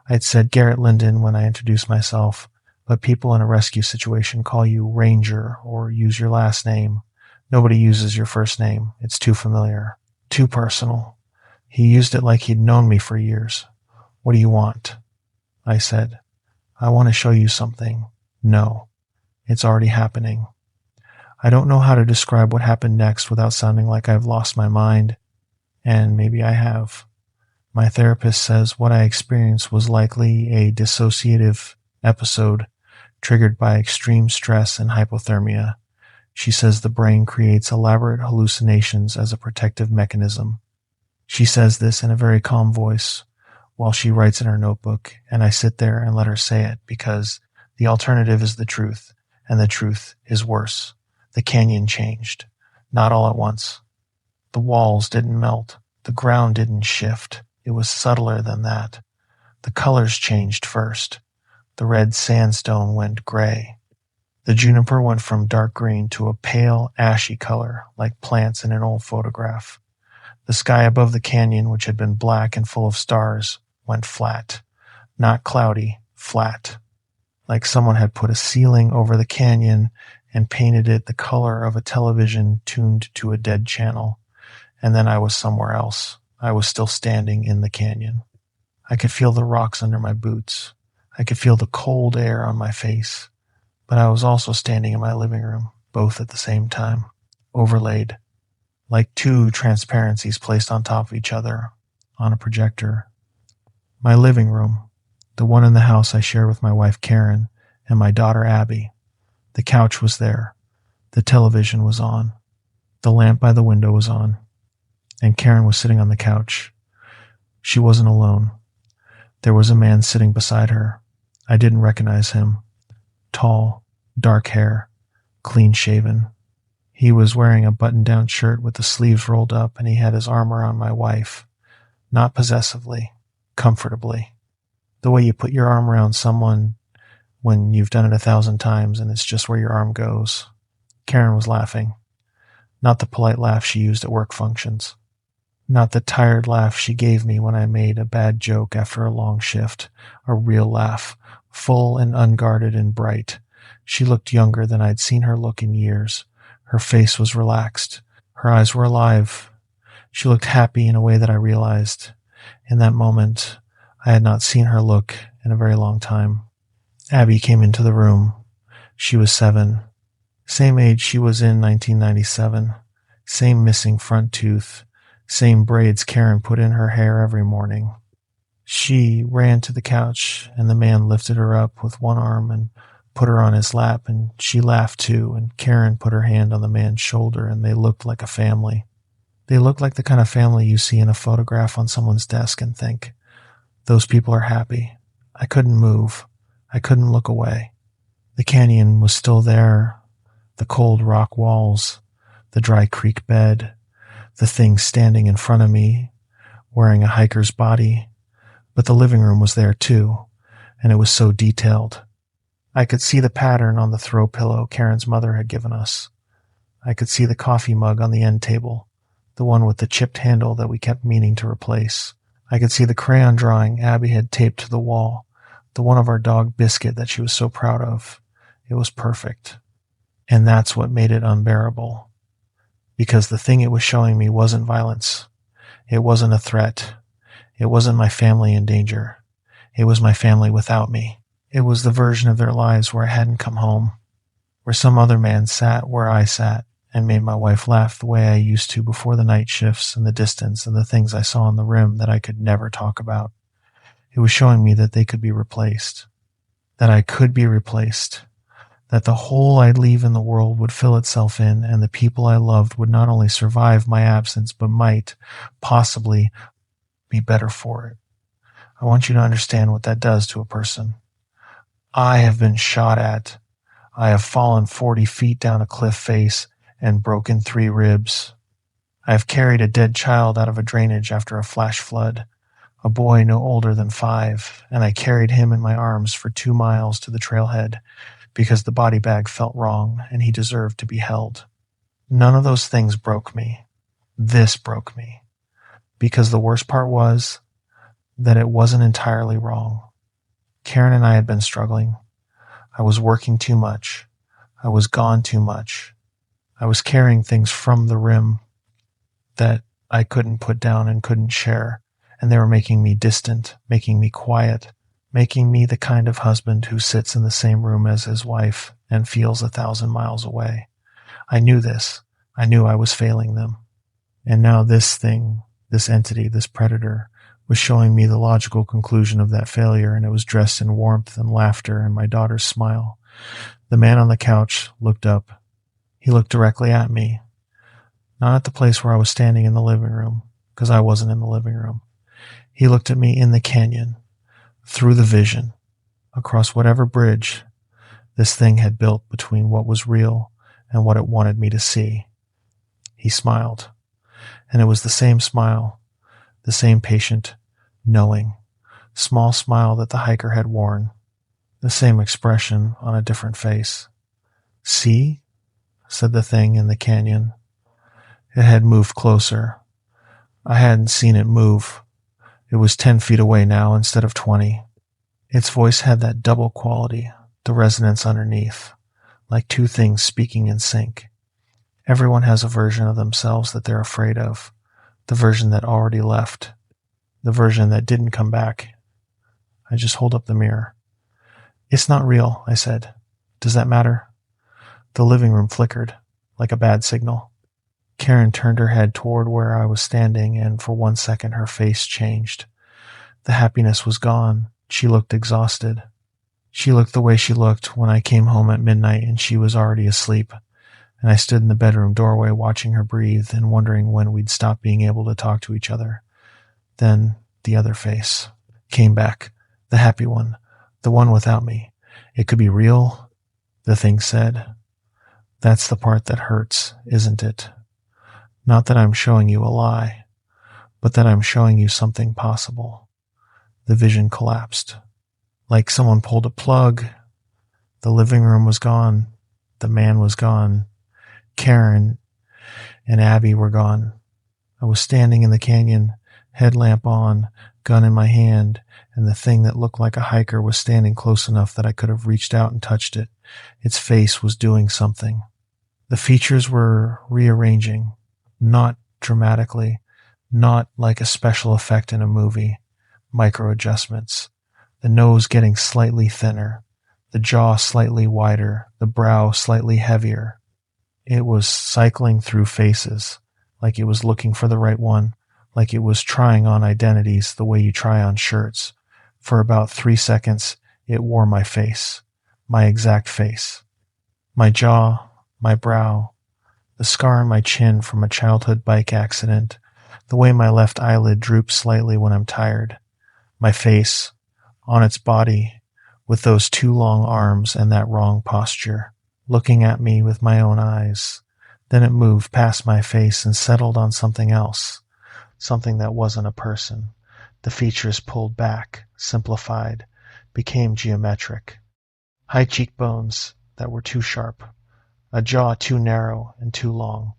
A: I'd said Garrett Linden when I introduced myself, but people in a rescue situation call you Ranger or use your last name. Nobody uses your first name. It's too familiar, too personal. He used it like he'd known me for years. "What do you want?" I said. "I want to show you something." "No, it's already happening." I don't know how to describe what happened next without sounding like I've lost my mind, and maybe I have. My therapist says what I experienced was likely a dissociative episode triggered by extreme stress and hypothermia. She says the brain creates elaborate hallucinations as a protective mechanism. She says this in a very calm voice while she writes in her notebook, and I sit there and let her say it because the alternative is the truth, and the truth is worse. The canyon changed. Not all at once. The walls didn't melt. The ground didn't shift. It was subtler than that. The colors changed first. The red sandstone went gray. The juniper went from dark green to a pale, ashy color, like plants in an old photograph. The sky above the canyon, which had been black and full of stars, went flat. Not cloudy, flat. Like someone had put a ceiling over the canyon and painted it the color of a television tuned to a dead channel. And then I was somewhere else. I was still standing in the canyon. I could feel the rocks under my boots. I could feel the cold air on my face. But I was also standing in my living room, both at the same time, overlaid, like two transparencies placed on top of each other on a projector. My living room, the one in the house I share with my wife Karen and my daughter Abby. The couch was there. The television was on. The lamp by the window was on. And Karen was sitting on the couch. She wasn't alone. There was a man sitting beside her. I didn't recognize him. Tall, dark hair, clean-shaven. He was wearing a button-down shirt with the sleeves rolled up, and he had his arm around my wife. Not possessively, comfortably. The way you put your arm around someone when you've done it 1,000 times and it's just where your arm goes. Karen was laughing. Not the polite laugh she used at work functions. Not the tired laugh she gave me when I made a bad joke after a long shift. A real laugh, full and unguarded and bright. She looked younger than I'd seen her look in years. Her face was relaxed. Her eyes were alive. She looked happy in a way that I realized. In that moment, I had not seen her look in a very long time. Abby came into the room. She was 7. Same age she was in 1997. Same missing front tooth. Same braids Karen put in her hair every morning. She ran to the couch, and the man lifted her up with one arm and put her on his lap, and she laughed too, and Karen put her hand on the man's shoulder, and they looked like a family. They looked like the kind of family you see in a photograph on someone's desk and think, those people are happy. I couldn't move. I couldn't look away. The canyon was still there, the cold rock walls, the dry creek bed, the thing standing in front of me, wearing a hiker's body, but the living room was there too, and it was so detailed. I could see the pattern on the throw pillow Karen's mother had given us. I could see the coffee mug on the end table, the one with the chipped handle that we kept meaning to replace. I could see the crayon drawing Abby had taped to the wall, the one of our dog Biscuit that she was so proud of. It was perfect. And that's what made it unbearable. Because the thing it was showing me wasn't violence. It wasn't a threat. It wasn't my family in danger. It was my family without me. It was the version of their lives where I hadn't come home, where some other man sat where I sat and made my wife laugh the way I used to before the night shifts and the distance and the things I saw on the rim that I could never talk about. It was showing me that they could be replaced, that I could be replaced, that the hole I'd leave in the world would fill itself in, and the people I loved would not only survive my absence, but might, possibly, be better for it. I want you to understand what that does to a person. I have been shot at. I have fallen 40 feet down a cliff face and broken 3 ribs. I have carried a dead child out of a drainage after a flash flood, a boy no older than 5, and I carried him in my arms for 2 miles to the trailhead because the body bag felt wrong and he deserved to be held. None of those things broke me. This broke me. Because the worst part was that it wasn't entirely wrong. Karen and I had been struggling. I was working too much. I was gone too much. I was carrying things from the rim that I couldn't put down and couldn't share, and they were making me distant, making me quiet, making me the kind of husband who sits in the same room as his wife and feels 1,000 miles away. I knew this. I knew I was failing them. And now this thing, this entity, this predator, was showing me the logical conclusion of that failure, and it was dressed in warmth and laughter and my daughter's smile. The man on the couch looked up. He looked directly at me, not at the place where I was standing in the living room, because I wasn't in the living room. He looked at me in the canyon, through the vision, across whatever bridge this thing had built between what was real and what it wanted me to see. He smiled, and it was the same smile, the same patient, knowing, small smile that the hiker had worn, the same expression on a different face. See? Said the thing in the canyon. It had moved closer. I hadn't seen it move. It was 10 feet away now instead of 20. Its voice had that double quality, the resonance underneath, like 2 things speaking in sync. Everyone has a version of themselves that they're afraid of, the version that already left, the version that didn't come back. I just hold up the mirror. It's not real, I said. Does that matter? The living room flickered, like a bad signal. Karen turned her head toward where I was standing, and for 1 second her face changed. The happiness was gone. She looked exhausted. She looked the way she looked when I came home at midnight and she was already asleep, and I stood in the bedroom doorway watching her breathe and wondering when we'd stop being able to talk to each other. Then the other face came back, the happy one, the one without me. It could be real, the thing said. That's the part that hurts, isn't it? Not that I'm showing you a lie, but that I'm showing you something possible. The vision collapsed. Like someone pulled a plug. The living room was gone. The man was gone. Karen and Abby were gone. I was standing in the canyon, headlamp on, gun in my hand, and the thing that looked like a hiker was standing close enough that I could have reached out and touched it. Its face was doing something. The features were rearranging, not dramatically, not like a special effect in a movie, micro adjustments. The nose getting slightly thinner, the jaw slightly wider, the brow slightly heavier. It was cycling through faces, like it was looking for the right one, like it was trying on identities the way you try on shirts. For about 3 seconds, it wore my face, my exact face. My jaw, my brow, the scar on my chin from a childhood bike accident, the way my left eyelid droops slightly when I'm tired, my face, on its body, with those 2 long arms and that wrong posture, looking at me with my own eyes. Then it moved past my face and settled on something else, something that wasn't a person. The features pulled back, simplified, became geometric. High cheekbones that were too sharp, a jaw too narrow and too long,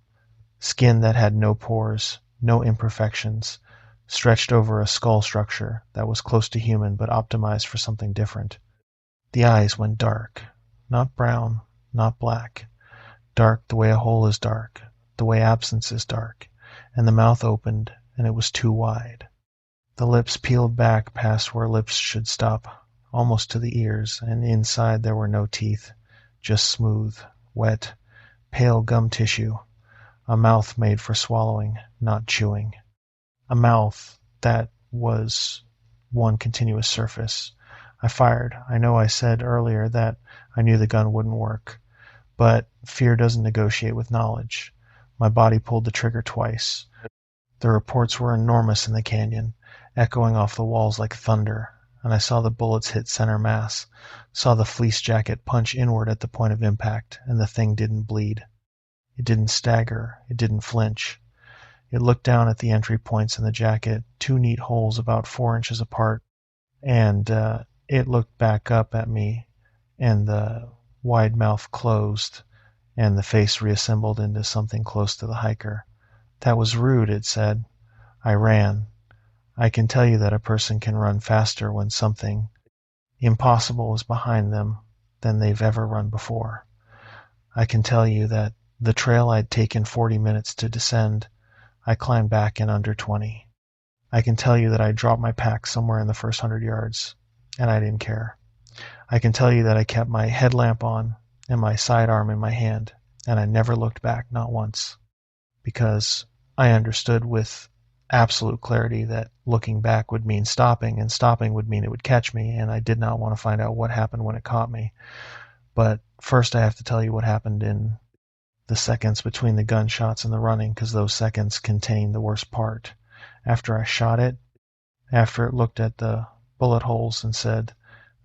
A: Skin that had no pores, no imperfections, stretched over a skull structure that was close to human but optimized for something different. The eyes went dark. Not brown, not black. Dark the way a hole is dark, the way absence is dark, and the mouth opened, and it was too wide. The lips peeled back past where lips should stop, almost to the ears, and inside there were no teeth, just smooth, wet, pale gum tissue, a mouth made for swallowing, not chewing. A mouth that was one continuous surface. I fired. I know I said earlier that I knew the gun wouldn't work, but fear doesn't negotiate with knowledge. My body pulled the trigger twice. The reports were enormous in the canyon, echoing off the walls like thunder, and I saw the bullets hit center mass, saw the fleece jacket punch inward at the point of impact, and the thing didn't bleed. It didn't stagger. It didn't flinch. It looked down at the entry points in the jacket, two neat holes about 4 inches apart, and it looked back up at me, and the wide mouth closed, and the face reassembled into something close to the hiker. That was rude, it said. I ran. I can tell you that a person can run faster when something impossible is behind them than they've ever run before. I can tell you that the trail I'd taken 40 minutes to descend, I climbed back in under 20. I can tell you that I dropped my pack somewhere in the first 100 yards, and I didn't care. I can tell you that I kept my headlamp on and my sidearm in my hand, and I never looked back, not once, because I understood with absolute clarity that looking back would mean stopping, and stopping would mean it would catch me, and I did not want to find out what happened when it caught me. But first I have to tell you what happened in the seconds between the gunshots and the running, because those seconds contain the worst part. After I shot it, after it looked at the bullet holes and said,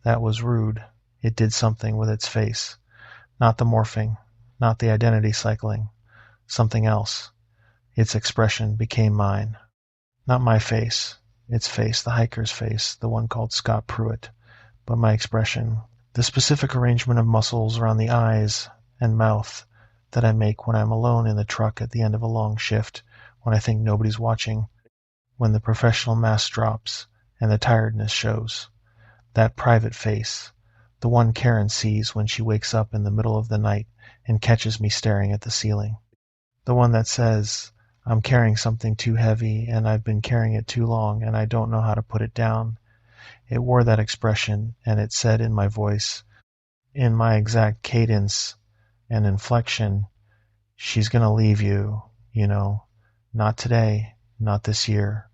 A: "That was rude," it did something with its face. Not the morphing, not the identity cycling, something else. Its expression became mine. Not my face, its face, the hiker's face, the one called Scott Pruitt, but my expression, the specific arrangement of muscles around the eyes and mouth that I make when I'm alone in the truck at the end of a long shift, when I think nobody's watching, when the professional mask drops and the tiredness shows. That private face, the one Karen sees when she wakes up in the middle of the night and catches me staring at the ceiling. The one that says, "I'm carrying something too heavy and I've been carrying it too long and I don't know how to put it down." It wore that expression, and it said in my voice, in my exact cadence and inflection, "She's going to leave you, you know, not today, not this year,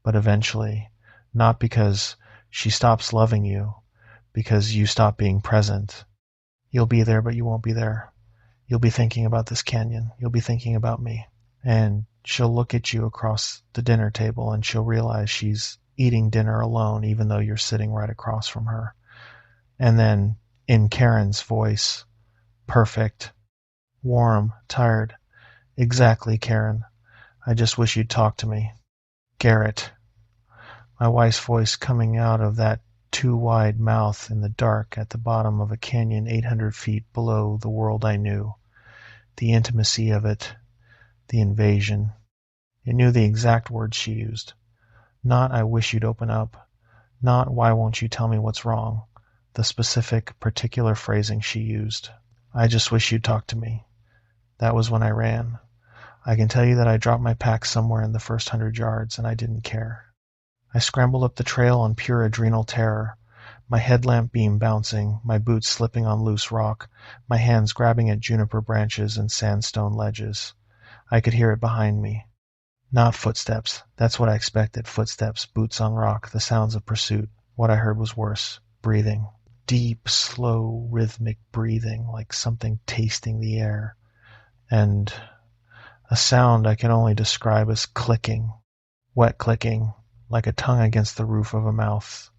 A: but eventually, not because she stops loving you, because you stop being present. You'll be there, but you won't be there. You'll be thinking about this canyon. You'll be thinking about me." And she'll look at you across the dinner table and she'll realize she's eating dinner alone, even though you're sitting right across from her. And then in Karen's voice, perfect, warm, tired, "Exactly, Karen. I just wish you'd talk to me. Garrett." My wife's voice coming out of that too wide mouth in the dark at the bottom of a canyon 800 feet below the world I knew. The intimacy of it, the invasion. It knew the exact words she used. Not "I wish you'd open up," not "Why won't you tell me what's wrong," the specific, particular phrasing she used. "I just wish you'd talk to me." That was when I ran. I can tell you that I dropped my pack somewhere in the first 100 yards, and I didn't care. I scrambled up the trail on pure adrenal terror, my headlamp beam bouncing, my boots slipping on loose rock, my hands grabbing at juniper branches and sandstone ledges. I could hear it behind me. Not footsteps. That's what I expected. Footsteps, boots on rock, the sounds of pursuit. What I heard was worse. Breathing. Deep, slow, rhythmic breathing, like something tasting the air. And a sound I can only describe as clicking. Wet clicking, like a tongue against the roof of a mouth.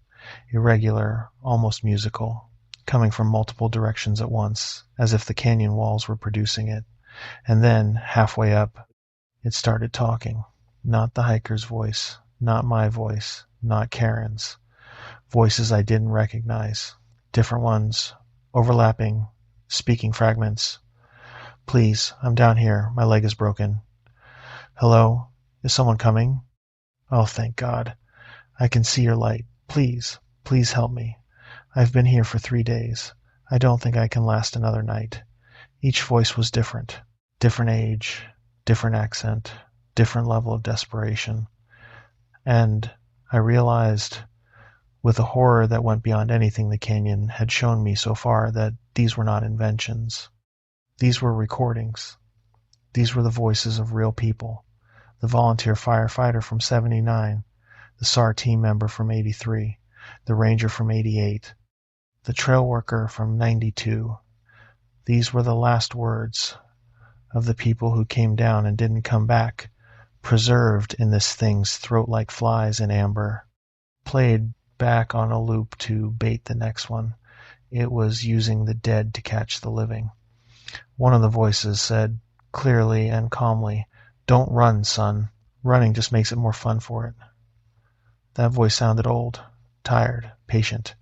A: Irregular, almost musical, coming from multiple directions at once, as if the canyon walls were producing it. And then, halfway up, it started talking. Not the hiker's voice, not my voice, not Karen's. Voices I didn't recognize. Different ones, overlapping, speaking fragments. "Please, I'm down here. My leg is broken. Hello? Is someone coming? Oh, thank God. I can see your light. Please, please help me. I've been here for 3 days. I don't think I can last another night. Each voice was different. Different age, different accent, different level of desperation. And I realized, with a horror that went beyond anything the canyon had shown me so far, that these were not inventions. These were recordings. These were the voices of real people. The volunteer firefighter from 79, the SAR team member from 83, the ranger from 88, the trail worker from 92. These were the last words of the people who came down and didn't come back, preserved in this thing's throat like flies in amber, played back on a loop to bait the next one. It was using the dead to catch the living. One of the voices said, clearly and calmly, "Don't run, son. Running just makes it more fun for it." That voice sounded old, tired, patient,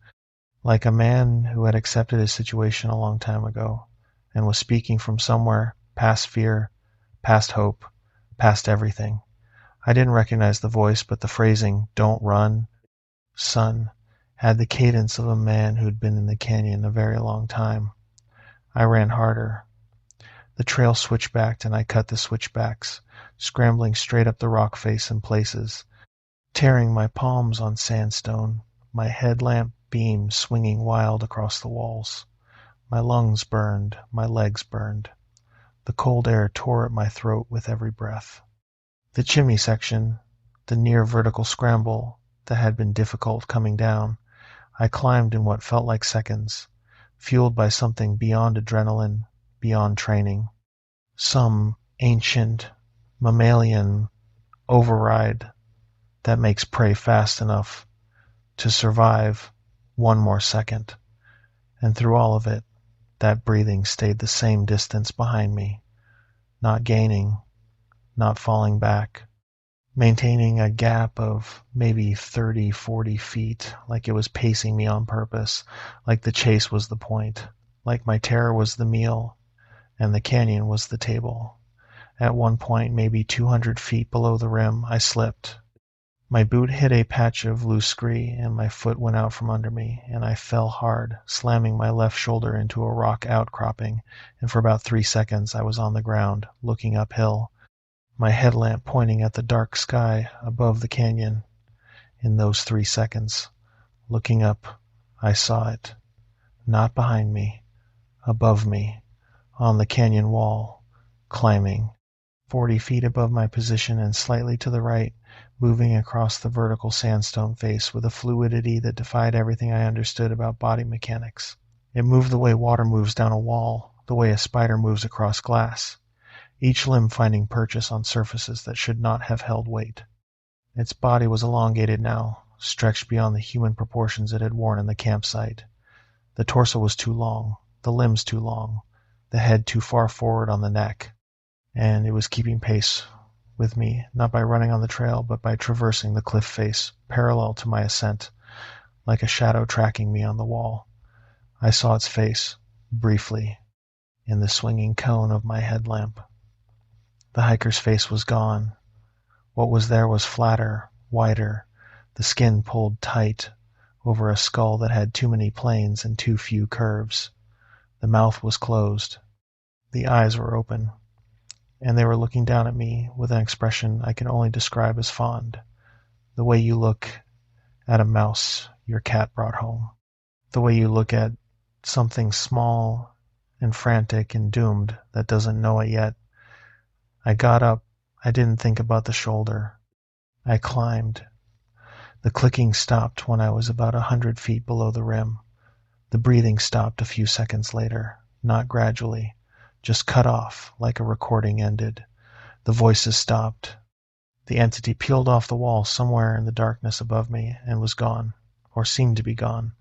A: like a man who had accepted his situation a long time ago and was speaking from somewhere past fear, past hope, past everything. I didn't recognize the voice, but the phrasing, "Don't run, son," had the cadence of a man who'd been in the canyon a very long time. I ran harder. The trail switchbacked and I cut the switchbacks, scrambling straight up the rock face in places, tearing my palms on sandstone, my headlamp beam swinging wild across the walls. My lungs burned, my legs burned. The cold air tore at my throat with every breath. The chimney section, the near vertical scramble that had been difficult coming down, I climbed in what felt like seconds, fueled by something beyond adrenaline, beyond training. Some ancient mammalian override that makes prey fast enough to survive one more second. And through all of it, that breathing stayed the same distance behind me, not gaining, not falling back, maintaining a gap of maybe 30, 40 feet, like it was pacing me on purpose, like the chase was the point, like my terror was the meal, and the canyon was the table. At one point, maybe 200 feet below the rim, I slipped. My boot hit a patch of loose scree, and my foot went out from under me, and I fell hard, slamming my left shoulder into a rock outcropping, and for about 3 seconds I was on the ground, looking uphill, my headlamp pointing at the dark sky above the canyon. In those 3 seconds, looking up, I saw it. Not behind me, above me, on the canyon wall, climbing, 40 feet above my position and slightly to the right, moving across the vertical sandstone face with a fluidity that defied everything I understood about body mechanics. It moved the way water moves down a wall, the way a spider moves across glass, each limb finding purchase on surfaces that should not have held weight. Its body was elongated now, stretched beyond the human proportions it had worn in the campsite. The torso was too long, the limbs too long, the head too far forward on the neck, and it was keeping pace with me, not by running on the trail, but by traversing the cliff face, parallel to my ascent, like a shadow tracking me on the wall. I saw its face, briefly, in the swinging cone of my headlamp. The hiker's face was gone. What was there was flatter, wider, the skin pulled tight over a skull that had too many planes and too few curves. The mouth was closed. The eyes were open, and they were looking down at me with an expression I can only describe as fond, the way you look at a mouse your cat brought home, the way you look at something small and frantic and doomed that doesn't know it yet. I got up. I didn't think about the shoulder. I climbed. The clicking stopped when I was about 100 feet below the rim. The breathing stopped a few seconds later, not gradually, just cut off like a recording ended. The voices stopped. The entity peeled off the wall somewhere in the darkness above me and was gone, or seemed to be gone,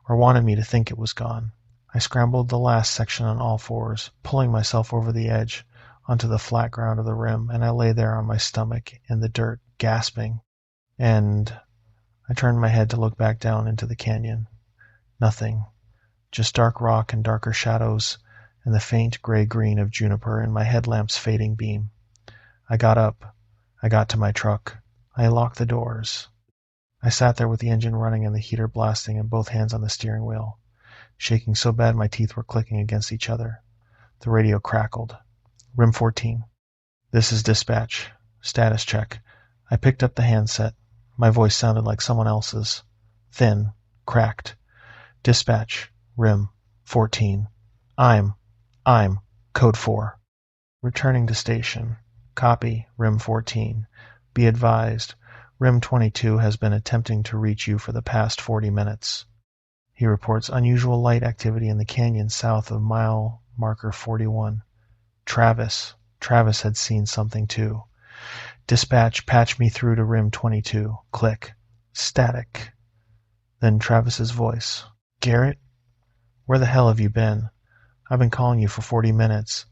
A: or wanted me to think it was gone. I scrambled the last section on all fours, pulling myself over the edge onto the flat ground of the rim, and I lay there on my stomach in the dirt, gasping. And I turned my head to look back down into the canyon. Nothing. Just dark rock and darker shadows and the faint gray-green of juniper in my headlamp's fading beam. I got up. I got to my truck. I locked the doors. I sat there with the engine running and the heater blasting and both hands on the steering wheel, shaking so bad my teeth were clicking against each other. The radio crackled. Rim 14. This is dispatch. Status check. I picked up the handset. My voice sounded like someone else's. Thin. Cracked. Dispatch. Rim 14. I'm. Code 4. Returning to station. Copy. Rim 14. Be advised. Rim 22 has been attempting to reach you for the past 40 minutes. He reports unusual light activity in the canyon south of mile marker 41. Travis. Travis had seen something too. Dispatch, patch me through to Rim 22. Click. Static. Then Travis's voice. Garrett? Where the hell have you been? I've been calling you for 40 minutes.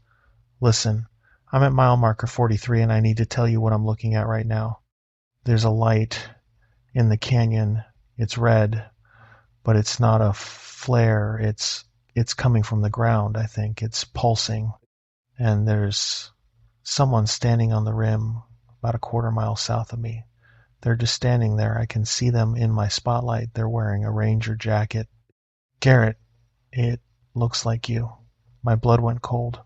A: Listen, I'm at mile marker 43 and I need to tell you what I'm looking at right now. There's a light in the canyon. It's red, but it's not a flare. It's coming from the ground, I think. It's pulsing. And there's someone standing on the rim about a quarter mile south of me. They're just standing there. I can see them in my spotlight. They're wearing a ranger jacket. Garrett, it looks like you. My blood went cold.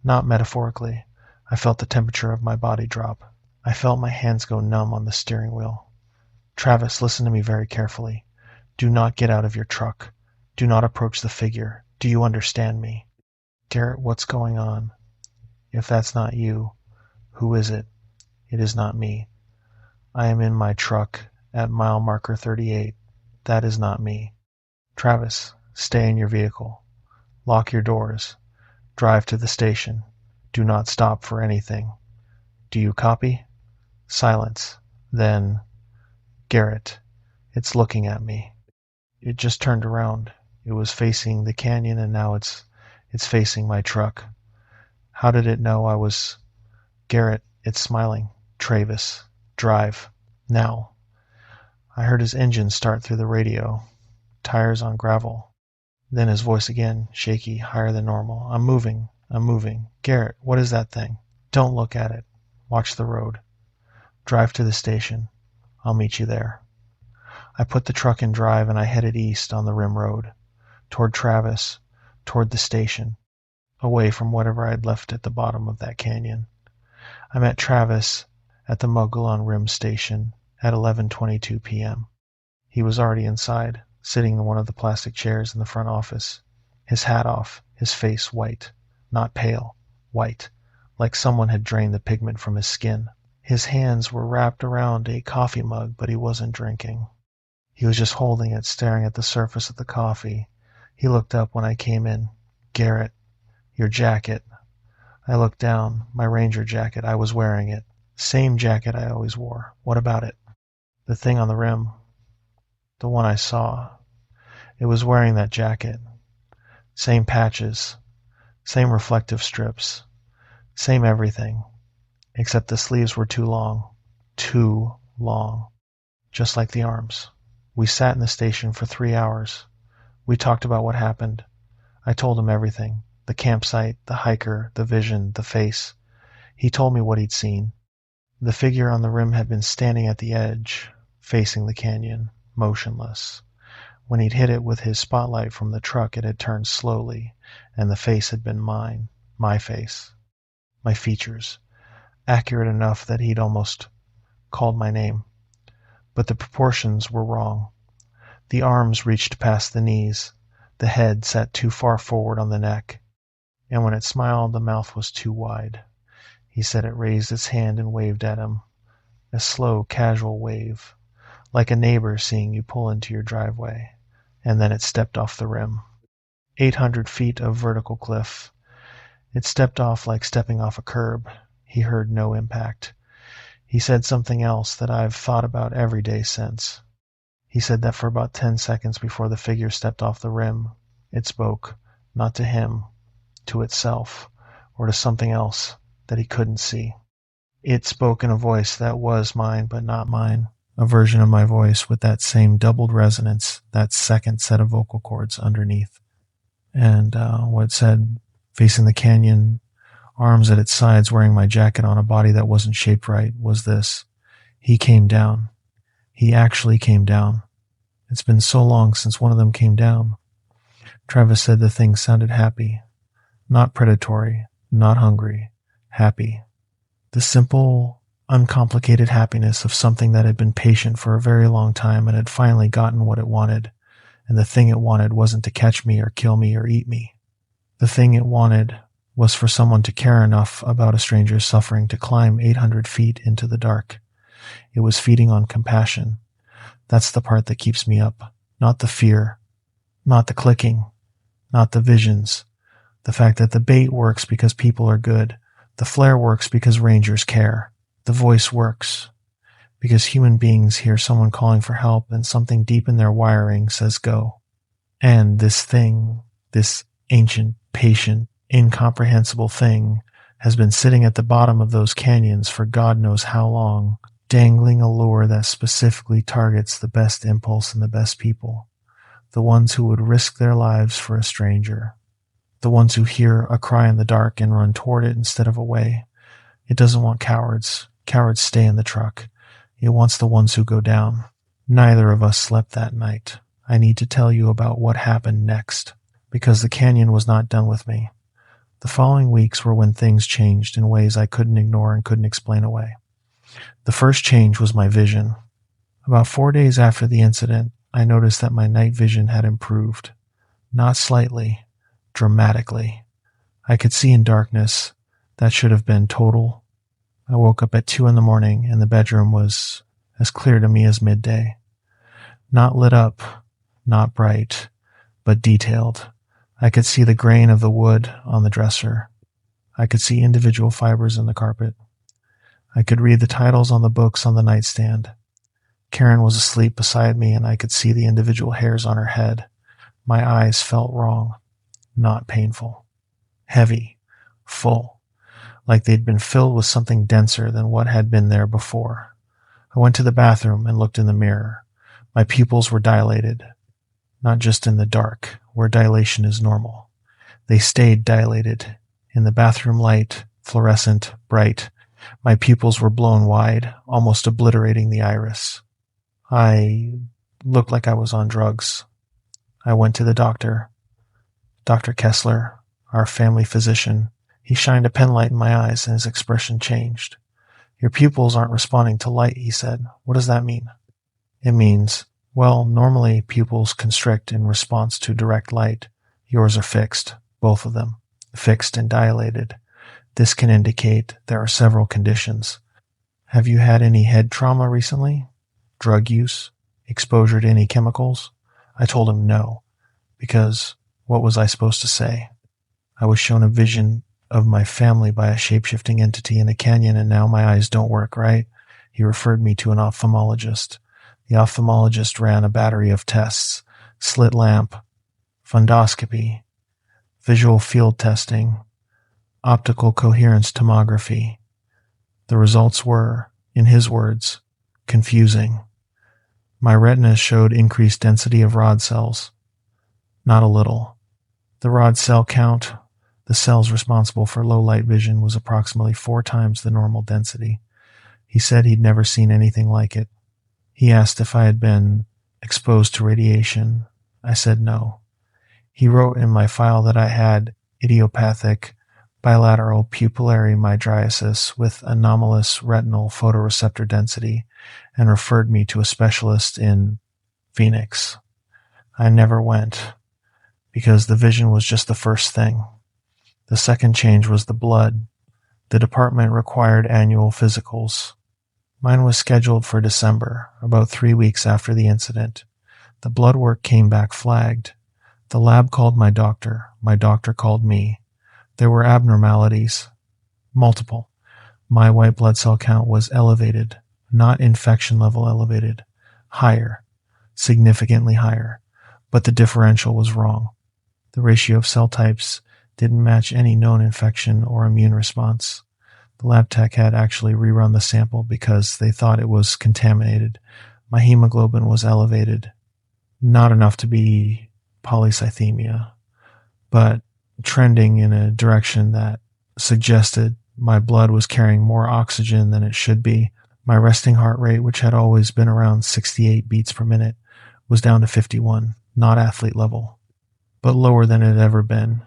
A: Not metaphorically. I felt the temperature of my body drop. I felt my hands go numb on the steering wheel. Travis, listen to me very carefully. Do not get out of your truck. Do not approach the figure. Do you understand me? Garrett, what's going on? If that's not you, who is it? It is not me. I am in my truck at mile marker 38. That is not me. Travis, stay in your vehicle. Lock your doors. Drive to the station. Do not stop for anything. Do you copy? Silence. Then, Garrett, it's looking at me. It just turned around. It was facing the canyon and now it's facing my truck. How did it know I was... Garrett, it's smiling. Travis, drive. Now. I heard his engine start through the radio. Tires on gravel. Then his voice again, shaky, higher than normal. I'm moving. Garrett, what is that thing? Don't look at it. Watch the road. Drive to the station. I'll meet you there. I put the truck in drive and I headed east on the rim road. Toward Travis. Toward the station. Away from whatever I'd left at the bottom of that canyon. I met Travis at the Mogollon Rim station at 11:22 p.m. He was already inside, sitting in one of the plastic chairs in the front office, his hat off, his face white, not pale, white, like someone had drained the pigment from his skin. His hands were wrapped around a coffee mug, but he wasn't drinking. He was just holding it, staring at the surface of the coffee. He looked up when I came in. Garrett, your jacket. I looked down. My ranger jacket. I was wearing it. Same jacket I always wore. What about it? The thing on the rim. The one I saw. It was wearing that jacket. Same patches. Same reflective strips. Same everything. Except the sleeves were too long. Too long. Just like the arms. We sat in the station for 3 hours. We talked about what happened. I told him everything. The campsite, the hiker, the vision, the face. He told me what he'd seen. The figure on the rim had been standing at the edge, facing the canyon, motionless. When he'd hit it with his spotlight from the truck, it had turned slowly, and the face had been mine, my face, my features, accurate enough that he'd almost called my name. But the proportions were wrong. The arms reached past the knees, the head sat too far forward on the neck, and when it smiled, the mouth was too wide. He said it raised its hand and waved at him, a slow, casual wave, like a neighbor seeing you pull into your driveway, and then it stepped off the rim. 800 feet of vertical cliff. It stepped off like stepping off a curb. He heard no impact. He said something else that I've thought about every day since. He said that for about 10 seconds before the figure stepped off the rim, it spoke, not to him, to itself, or to something else that he couldn't see. It spoke in a voice that was mine but not mine, a version of my voice with that same doubled resonance, that second set of vocal cords underneath. And what it said, facing the canyon, arms at its sides, wearing my jacket on a body that wasn't shaped right, was this. He came down. He actually came down. It's been so long since one of them came down. Travis said the thing sounded happy. Not predatory, not hungry. Happy. The simple, uncomplicated happiness of something that had been patient for a very long time and had finally gotten what it wanted. And the thing it wanted wasn't to catch me or kill me or eat me. The thing it wanted was for someone to care enough about a stranger's suffering to climb 800 feet into the dark. It was feeding on compassion. That's the part that keeps me up. Not the fear. Not the clicking. Not the visions. The fact that the bait works because people are good. The flare works because rangers care. The voice works because human beings hear someone calling for help and something deep in their wiring says go. And this thing, this ancient, patient, incomprehensible thing, has been sitting at the bottom of those canyons for God knows how long, dangling a lure that specifically targets the best impulse and the best people, the ones who would risk their lives for a stranger, the ones who hear a cry in the dark and run toward it instead of away. It doesn't want cowards. Cowards stay in the truck. It wants the ones who go down. Neither of us slept that night. I need to tell you about what happened next, because the canyon was not done with me. The following weeks were when things changed in ways I couldn't ignore and couldn't explain away. The first change was my vision. About 4 days after the incident, I noticed that my night vision had improved. Not slightly, dramatically. I could see in darkness. That should have been total. I woke up at 2 a.m. and the bedroom was as clear to me as midday. Not lit up, not bright, but detailed. I could see the grain of the wood on the dresser. I could see individual fibers in the carpet. I could read the titles on the books on the nightstand. Karen was asleep beside me, and I could see the individual hairs on her head. My eyes felt wrong, not painful. Heavy, full, like they'd been filled with something denser than what had been there before. I went to the bathroom and looked in the mirror. My pupils were dilated, not just in the dark, where dilation is normal. They stayed dilated. In the bathroom light, fluorescent, bright, my pupils were blown wide, almost obliterating the iris. I looked like I was on drugs. I went to the doctor. Dr. Kessler, our family physician. He shined a penlight in my eyes and his expression changed. Your pupils aren't responding to light, he said. What does that mean? It means, well, normally pupils constrict in response to direct light. Yours are fixed, both of them, fixed and dilated. This can indicate there are several conditions. Have you had any head trauma recently? Drug use? Exposure to any chemicals? I told him no, because what was I supposed to say? I was shown a vision of my family by a shape-shifting entity in a canyon, and now my eyes don't work right. He referred me to an ophthalmologist. The ophthalmologist ran a battery of tests: slit lamp, fundoscopy, visual field testing, optical coherence tomography. The results were, in his words, confusing. My retinas showed increased density of rod cells. Not a little. The rod cell count, the cells responsible for low light vision, was approximately 4 times the normal density. He said he'd never seen anything like it. He asked if I had been exposed to radiation. I said no. He wrote in my file that I had idiopathic bilateral pupillary mydriasis with anomalous retinal photoreceptor density and referred me to a specialist in Phoenix. I never went because the vision was just the first thing. The second change was the blood. The department required annual physicals. Mine was scheduled for December, about 3 weeks after the incident. The blood work came back flagged. The lab called my doctor. My doctor called me. There were abnormalities. Multiple. My white blood cell count was elevated, not infection level elevated. Higher. Significantly higher. But the differential was wrong. The ratio of cell types didn't match any known infection or immune response. The lab tech had actually rerun the sample because they thought it was contaminated. My hemoglobin was elevated. Not enough to be polycythemia, but trending in a direction that suggested my blood was carrying more oxygen than it should be. My resting heart rate, which had always been around 68 beats per minute, was down to 51, not athlete level, but lower than it had ever been.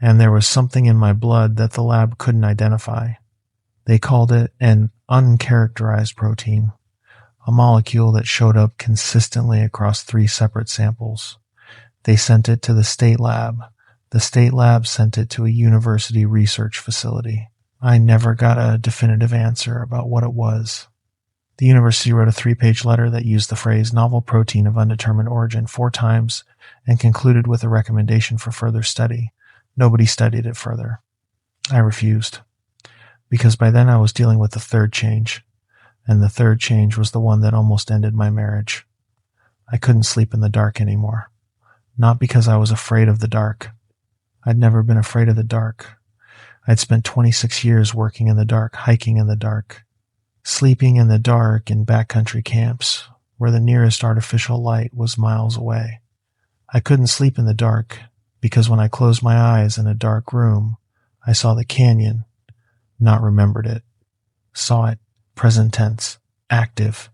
A: And there was something in my blood that the lab couldn't identify. They called it an uncharacterized protein, a molecule that showed up consistently across 3 separate samples. They sent it to the state lab. The state lab sent it to a university research facility. I never got a definitive answer about what it was. The university wrote a 3-page letter that used the phrase novel protein of undetermined origin 4 times and concluded with a recommendation for further study. Nobody studied it further. I refused, because by then I was dealing with the 3rd change, and the 3rd change was the one that almost ended my marriage. I couldn't sleep in the dark anymore. Not because I was afraid of the dark. I'd never been afraid of the dark. I'd spent 26 years working in the dark, hiking in the dark, sleeping in the dark in backcountry camps where the nearest artificial light was miles away. I couldn't sleep in the dark because when I closed my eyes in a dark room, I saw the canyon, not remembered it. Saw it, present tense, active,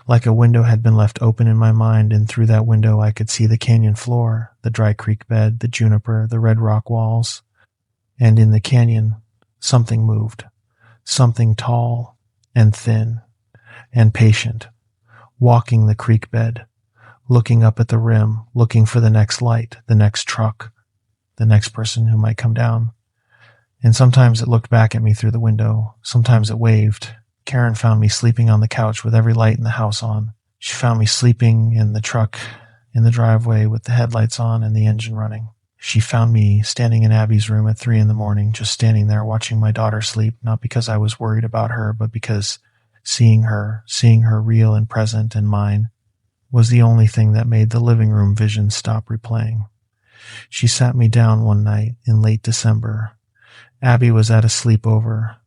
A: like a window had been left open in my mind, and through that window I could see the canyon floor, the dry creek bed, the juniper, the red rock walls. And in the canyon, something moved. Something tall and thin and patient, walking the creek bed, looking up at the rim, looking for the next light, the next truck, the next person who might come down. And sometimes it looked back at me through the window. Sometimes it waved. Karen found me sleeping on the couch with every light in the house on. She found me sleeping in the truck in the driveway with the headlights on and the engine running. She found me standing in Abby's room at 3 a.m, just standing there watching my daughter sleep, not because I was worried about her, but because seeing her real and present and mine, was the only thing that made the living room vision stop replaying. She sat me down one night in late December. Abby was at a sleepover.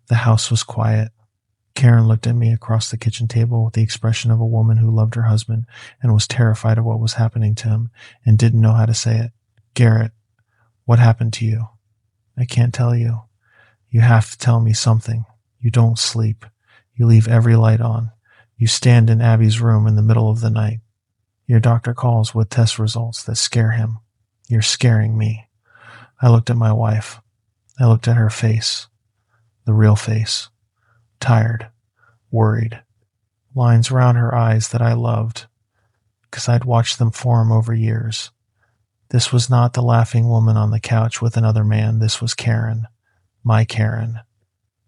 A: The house was quiet. Karen looked at me across the kitchen table with the expression of a woman who loved her husband and was terrified of what was happening to him and didn't know how to say it. Garrett, what happened to you? I can't tell you. You have to tell me something. You don't sleep. You leave every light on. You stand in Abby's room in the middle of the night. Your doctor calls with test results that scare him. You're scaring me. I looked at my wife. I looked at her face. The real face. Tired. Worried. Lines around her eyes that I loved, because I'd watched them form over years. This was not the laughing woman on the couch with another man. This was Karen. My Karen.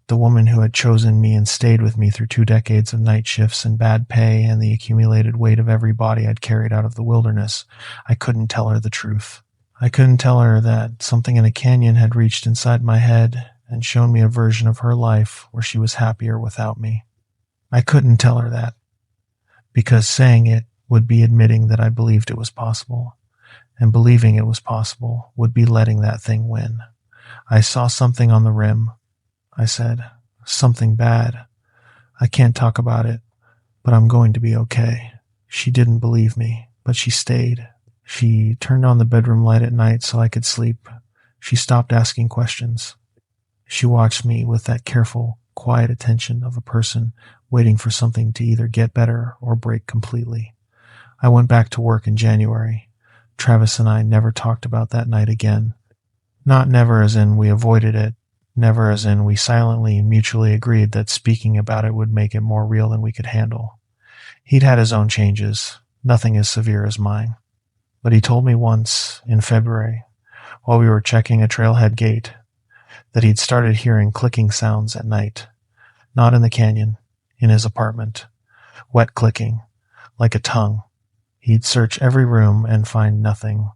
A: The woman who had chosen me and stayed with me through 2 decades of night shifts and bad pay and the accumulated weight of every body I'd carried out of the wilderness. I couldn't tell her the truth. I couldn't tell her that something in a canyon had reached inside my head and shown me a version of her life where she was happier without me. I couldn't tell her that, because saying it would be admitting that I believed it was possible, and believing it was possible would be letting that thing win. I saw something on the rim, I said. Something bad. I can't talk about it, but I'm going to be okay. She didn't believe me, but she stayed. She turned on the bedroom light at night so I could sleep. She stopped asking questions. She watched me with that careful, quiet attention of a person waiting for something to either get better or break completely. I went back to work in January. Travis and I never talked about that night again. Not never as in we avoided it, never as in we silently and mutually agreed that speaking about it would make it more real than we could handle. He'd had his own changes, nothing as severe as mine. But he told me once, in February, while we were checking a trailhead gate, that he'd started hearing clicking sounds at night. Not in the canyon, in his apartment. Wet clicking, like a tongue. He'd search every room and find nothing.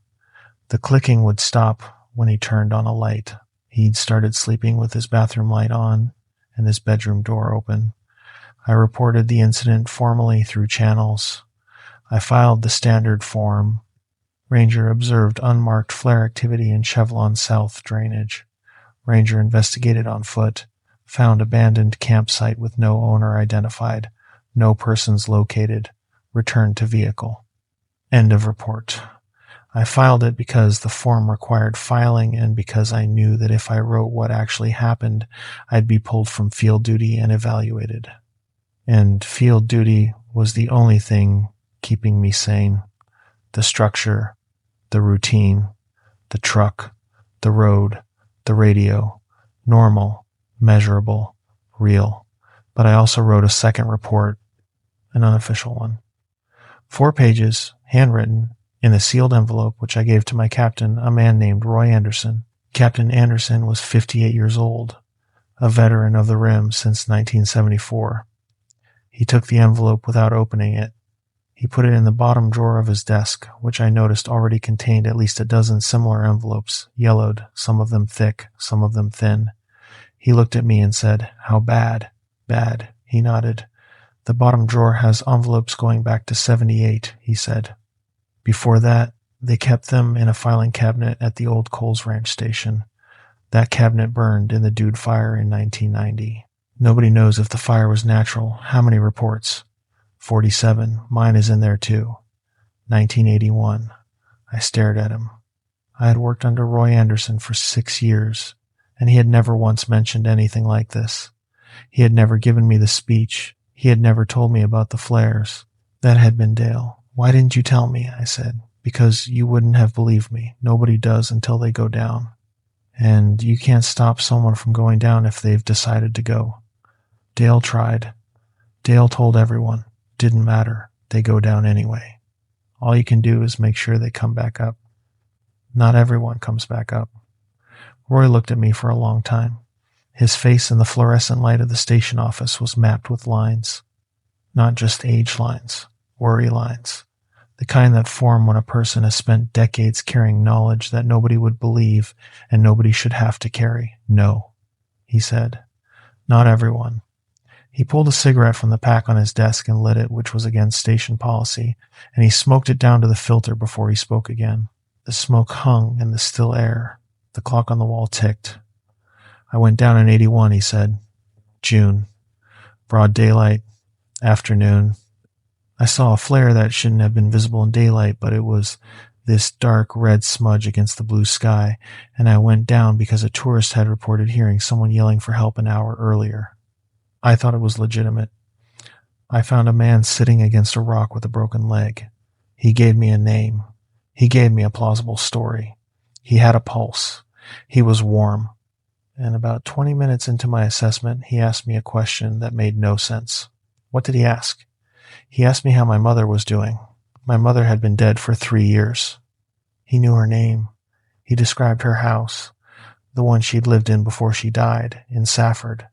A: The clicking would stop when he turned on a light. He'd started sleeping with his bathroom light on and his bedroom door open. I reported the incident formally through channels. I filed the standard form. Ranger observed unmarked flare activity in Chevelon South drainage. Ranger investigated on foot, found abandoned campsite with no owner identified, no persons located, returned to vehicle. End of report. I filed it because the form required filing and because I knew that if I wrote what actually happened, I'd be pulled from field duty and evaluated. And field duty was the only thing keeping me sane. The structure, the routine, the truck, the road, the radio, normal, measurable, real. But I also wrote a second report, an unofficial one. 4 pages, handwritten, in a sealed envelope which I gave to my captain, a man named Roy Anderson. Captain Anderson was 58 years old, a veteran of the rim since 1974. He took the envelope without opening it. He put it in the bottom drawer of his desk, which I noticed already contained at least a dozen similar envelopes, yellowed, some of them thick, some of them thin. He looked at me and said, "How bad?" "Bad," he nodded. "The bottom drawer has envelopes going back to 78, he said. Before that, they kept them in a filing cabinet at the old Coles Ranch station. That cabinet burned in the Dude Fire in 1990. Nobody knows if the fire was natural. How many reports? 47. Mine is in there too. 1981. I stared at him. I had worked under Roy Anderson for 6 years, and he had never once mentioned anything like this. He had never given me the speech. He had never told me about the flares. That had been Dale. "Why didn't you tell me?" I said. "Because you wouldn't have believed me. Nobody does until they go down. And you can't stop someone from going down if they've decided to go. Dale tried. Dale told everyone. Didn't matter. They go down anyway. All you can do is make sure they come back up. Not everyone comes back up." Roy looked at me for a long time. His face in the fluorescent light of the station office was mapped with lines. Not just age lines, worry lines. The kind that form when a person has spent decades carrying knowledge that nobody would believe and nobody should have to carry. "No," he said. "Not everyone." He pulled a cigarette from the pack on his desk and lit it, which was against station policy, and he smoked it down to the filter before he spoke again. The smoke hung in the still air. The clock on the wall ticked. "I went down in 81, he said. June. Broad daylight. Afternoon. I saw a flare that shouldn't have been visible in daylight, but it was this dark red smudge against the blue sky, and I went down because a tourist had reported hearing someone yelling for help an hour earlier. I thought it was legitimate. I found a man sitting against a rock with a broken leg. He gave me a name. He gave me a plausible story. He had a pulse. He was warm. And about 20 minutes into my assessment, he asked me a question that made no sense." "What did he ask?" "He asked me how my mother was doing. My mother had been dead for 3 years. He knew her name. He described her house, the one she'd lived in before she died, in Safford.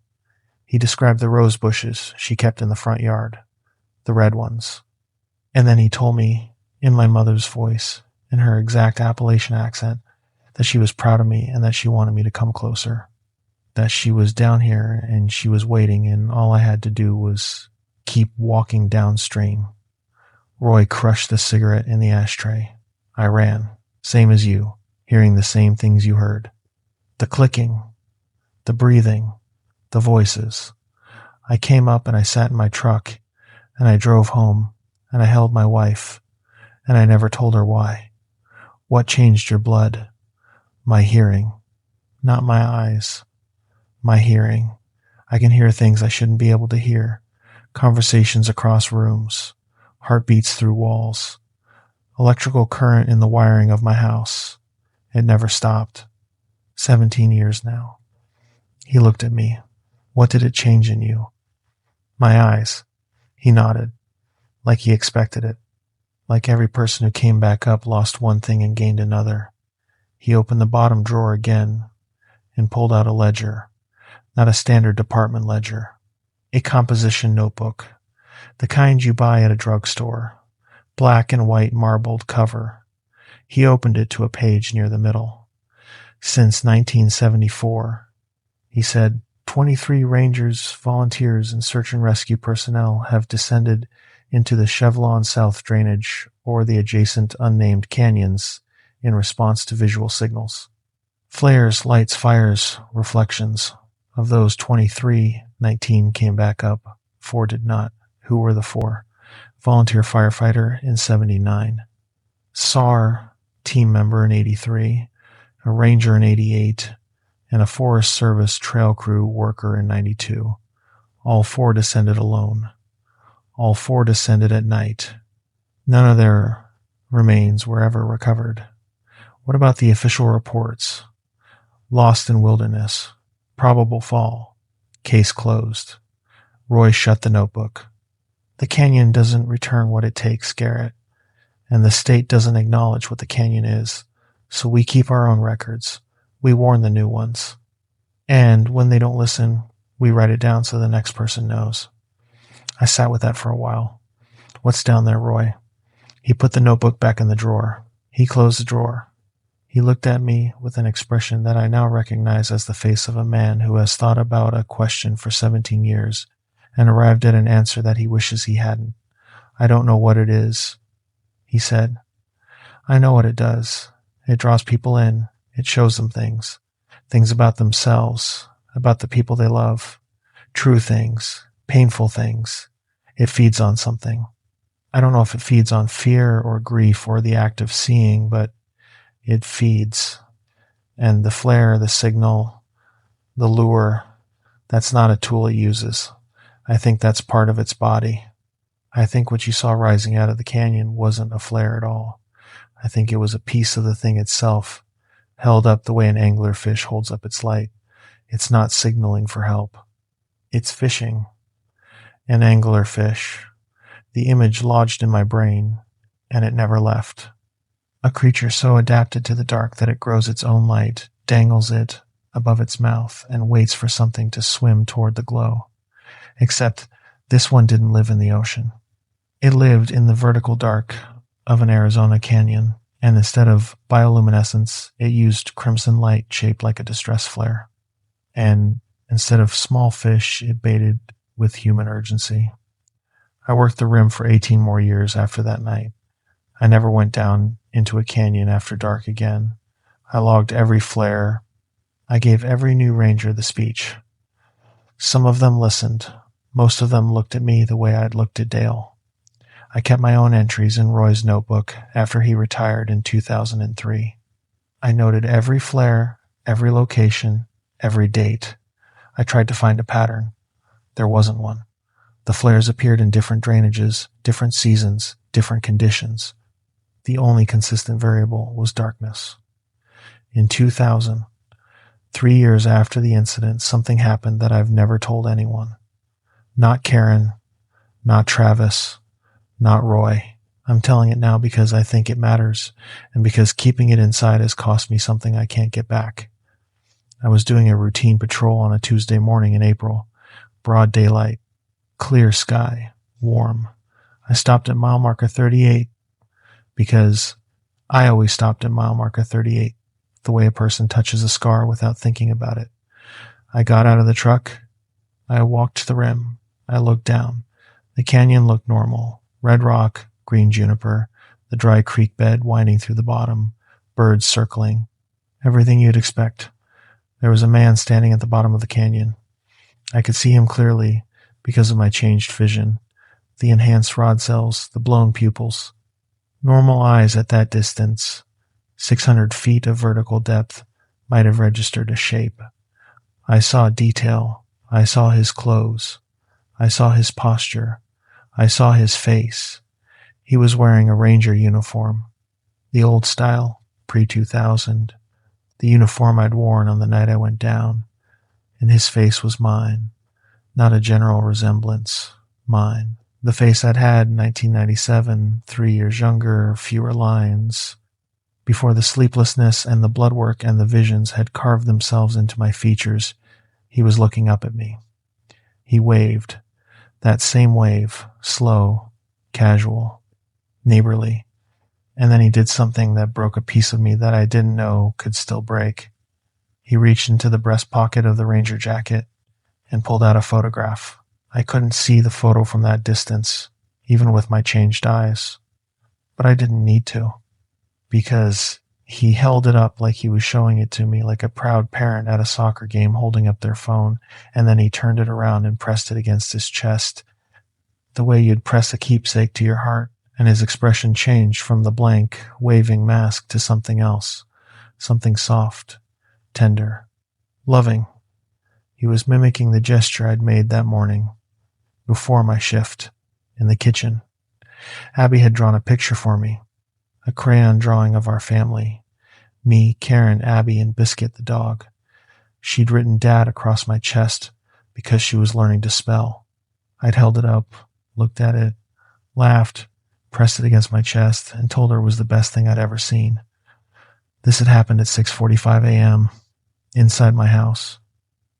A: He described the rose bushes she kept in the front yard, the red ones. And then he told me, in my mother's voice, in her exact Appalachian accent, that she was proud of me and that she wanted me to come closer. That she was down here and she was waiting and all I had to do was keep walking downstream." Roy crushed the cigarette in the ashtray. "I ran, same as you, hearing the same things you heard. The clicking, the breathing, the voices. I came up and I sat in my truck and I drove home and I held my wife and I never told her why. What changed your blood? My hearing. Not my eyes. My hearing. I can hear things I shouldn't be able to hear. Conversations across rooms. Heartbeats through walls. Electrical current in the wiring of my house. It never stopped. 17 years now." He looked at me. "What did it change in you?" "My eyes." He nodded, like he expected it. Like every person who came back up lost one thing and gained another. He opened the bottom drawer again and pulled out a ledger. Not a standard department ledger. A composition notebook. The kind you buy at a drugstore. Black and white marbled cover. He opened it to a page near the middle. "Since 1974, he said, 23 rangers, volunteers, and search and rescue personnel have descended into the Chevelon South drainage or the adjacent unnamed canyons in response to visual signals. Flares, lights, fires, reflections. Of those 23, 19 came back up. 4 did not. Who were the 4? Volunteer firefighter in 79. SAR team member in 83, a ranger in 88, and a Forest Service trail crew worker in 92. All 4 descended alone. All 4 descended at night. None of their remains were ever recovered. What about the official reports? Lost in wilderness. Probable fall. Case closed. Roy shut the notebook. The canyon doesn't return what it takes, Garrett, and the state doesn't acknowledge what the canyon is, so we keep our own records. We warn the new ones. And when they don't listen, we write it down so the next person knows. I sat with that for a while. What's down there, Roy? He put the notebook back in the drawer. He closed the drawer. He looked at me with an expression that I now recognize as the face of a man who has thought about a question for 17 years and arrived at an answer that he wishes he hadn't. I don't know what it is, he said. I know what it does. It draws people in. It shows them things. Things about themselves, about the people they love. True things, painful things. It feeds on something. I don't know if it feeds on fear or grief or the act of seeing, but it feeds. And the flare, the signal, the lure, that's not a tool it uses. I think that's part of its body. I think what you saw rising out of the canyon wasn't a flare at all. I think it was a piece of the thing itself, held up the way an anglerfish holds up its light. It's not signaling for help. It's fishing. An anglerfish. The image lodged in my brain, and it never left. A creature so adapted to the dark that it grows its own light, dangles it above its mouth, and waits for something to swim toward the glow. Except this one didn't live in the ocean. It lived in the vertical dark of an Arizona canyon, and instead of bioluminescence, it used crimson light shaped like a distress flare. And instead of small fish, it baited with human urgency. I worked the rim for 18 more years after that night. I never went down into a canyon after dark again. I logged every flare. I gave every new ranger the speech. Some of them listened. Most of them looked at me the way I'd looked at Dale. I kept my own entries in Roy's notebook after he retired in 2003. I noted every flare, every location, every date. I tried to find a pattern. There wasn't one. The flares appeared in different drainages, different seasons, different conditions. The only consistent variable was darkness. In 2000, 3 years after the incident, something happened that I've never told anyone. Not Karen, not Travis, not Roy. I'm telling it now because I think it matters, and because keeping it inside has cost me something I can't get back. I was doing a routine patrol on a Tuesday morning in April. Broad daylight. Clear sky. Warm. I stopped at mile marker 38 because I always stopped at mile marker 38, the way a person touches a scar without thinking about it. I got out of the truck. I walked to the rim. I looked down. The canyon looked normal. Red rock, green juniper, the dry creek bed winding through the bottom, birds circling. Everything you'd expect. There was a man standing at the bottom of the canyon. I could see him clearly because of my changed vision, the enhanced rod cells, the blown pupils. Normal eyes at that distance, 600 feet of vertical depth, might have registered a shape. I saw detail. I saw his clothes. I saw his posture. I saw his face. He was wearing a ranger uniform, the old style, pre-2000, the uniform I'd worn on the night I went down, and his face was mine. Not a general resemblance, mine. The face I'd had in 1997, 3 years younger, fewer lines. Before the sleeplessness and the bloodwork and the visions had carved themselves into my features, he was looking up at me. He waved. That same wave, slow, casual, neighborly. And then he did something that broke a piece of me that I didn't know could still break. He reached into the breast pocket of the ranger jacket and pulled out a photograph. I couldn't see the photo from that distance, even with my changed eyes. But I didn't need to, because he held it up like he was showing it to me, like a proud parent at a soccer game holding up their phone, and then he turned it around and pressed it against his chest, the way you'd press a keepsake to your heart and his expression changed from the blank, waving mask to something else, something soft, tender, loving. He was mimicking the gesture I'd made that morning, before my shift, in the kitchen. Abby had drawn a picture for me, a crayon drawing of our family, me, Karen, Abby, and Biscuit the dog. She'd written Dad across my chest because she was learning to spell. I'd held it up, looked at it, laughed, pressed it against my chest, and told her it was the best thing I'd ever seen. This had happened at 6:45 a.m., inside my house,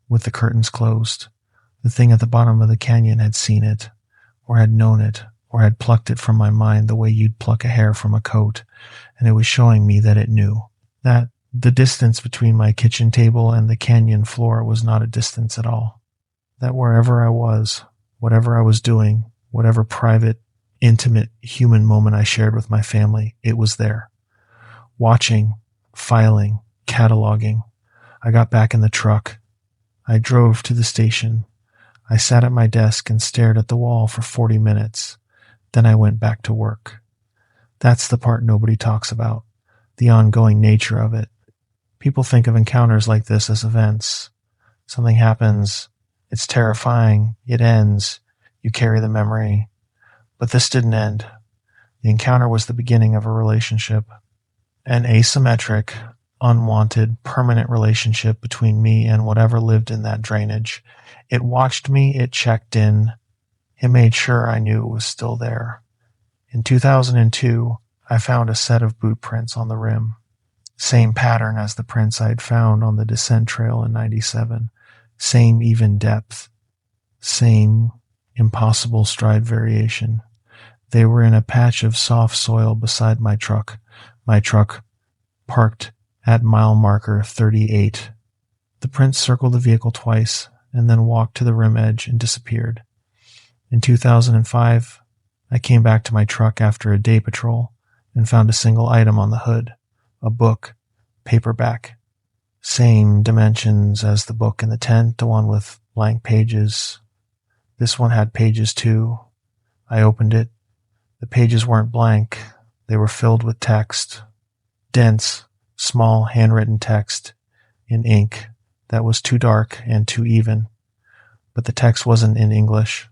A: with the curtains closed. The thing at the bottom of the canyon had seen it, or had known it, or had plucked it from my mind the way you'd pluck a hair from a coat, and it was showing me that it knew. That the distance between my kitchen table and the canyon floor was not a distance at all. That wherever I was, whatever I was doing, whatever private, intimate, human moment I shared with my family, it was there. Watching, filing, cataloging. I got back in the truck. I drove to the station. I sat at my desk and stared at the wall for 40 minutes. Then I went back to work. That's the part nobody talks about, the ongoing nature of it. People think of encounters like this as events. Something happens, it's terrifying, it ends, you carry the memory. But this didn't end. The encounter was the beginning of a relationship. An asymmetric, unwanted, permanent relationship between me and whatever lived in that drainage. It watched me, it checked in, it made sure I knew it was still there. In 2002, I found a set of boot prints on the rim. Same pattern as the prints I'd found on the descent trail in 97. Same even depth. Same impossible stride variation. They were in a patch of soft soil beside my truck. My truck parked at mile marker 38. The prints circled the vehicle twice and then walked to the rim edge and disappeared. In 2005, I came back to my truck after a day patrol and found a single item on the hood, a book, paperback. Same dimensions as the book in the tent, the one with blank pages. This one had pages too. I opened it. The pages weren't blank. They were filled with text. Dense, small handwritten text in ink that was too dark and too even. But the text wasn't in English.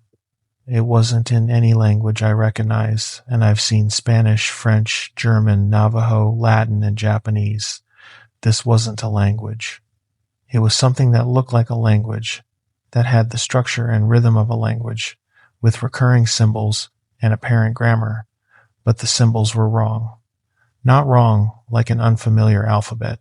A: It wasn't in any language I recognize, and I've seen Spanish, French, German, Navajo, Latin, and Japanese. This wasn't a language. It was something that looked like a language, that had the structure and rhythm of a language, with recurring symbols and apparent grammar, but the symbols were wrong. Not wrong like an unfamiliar alphabet.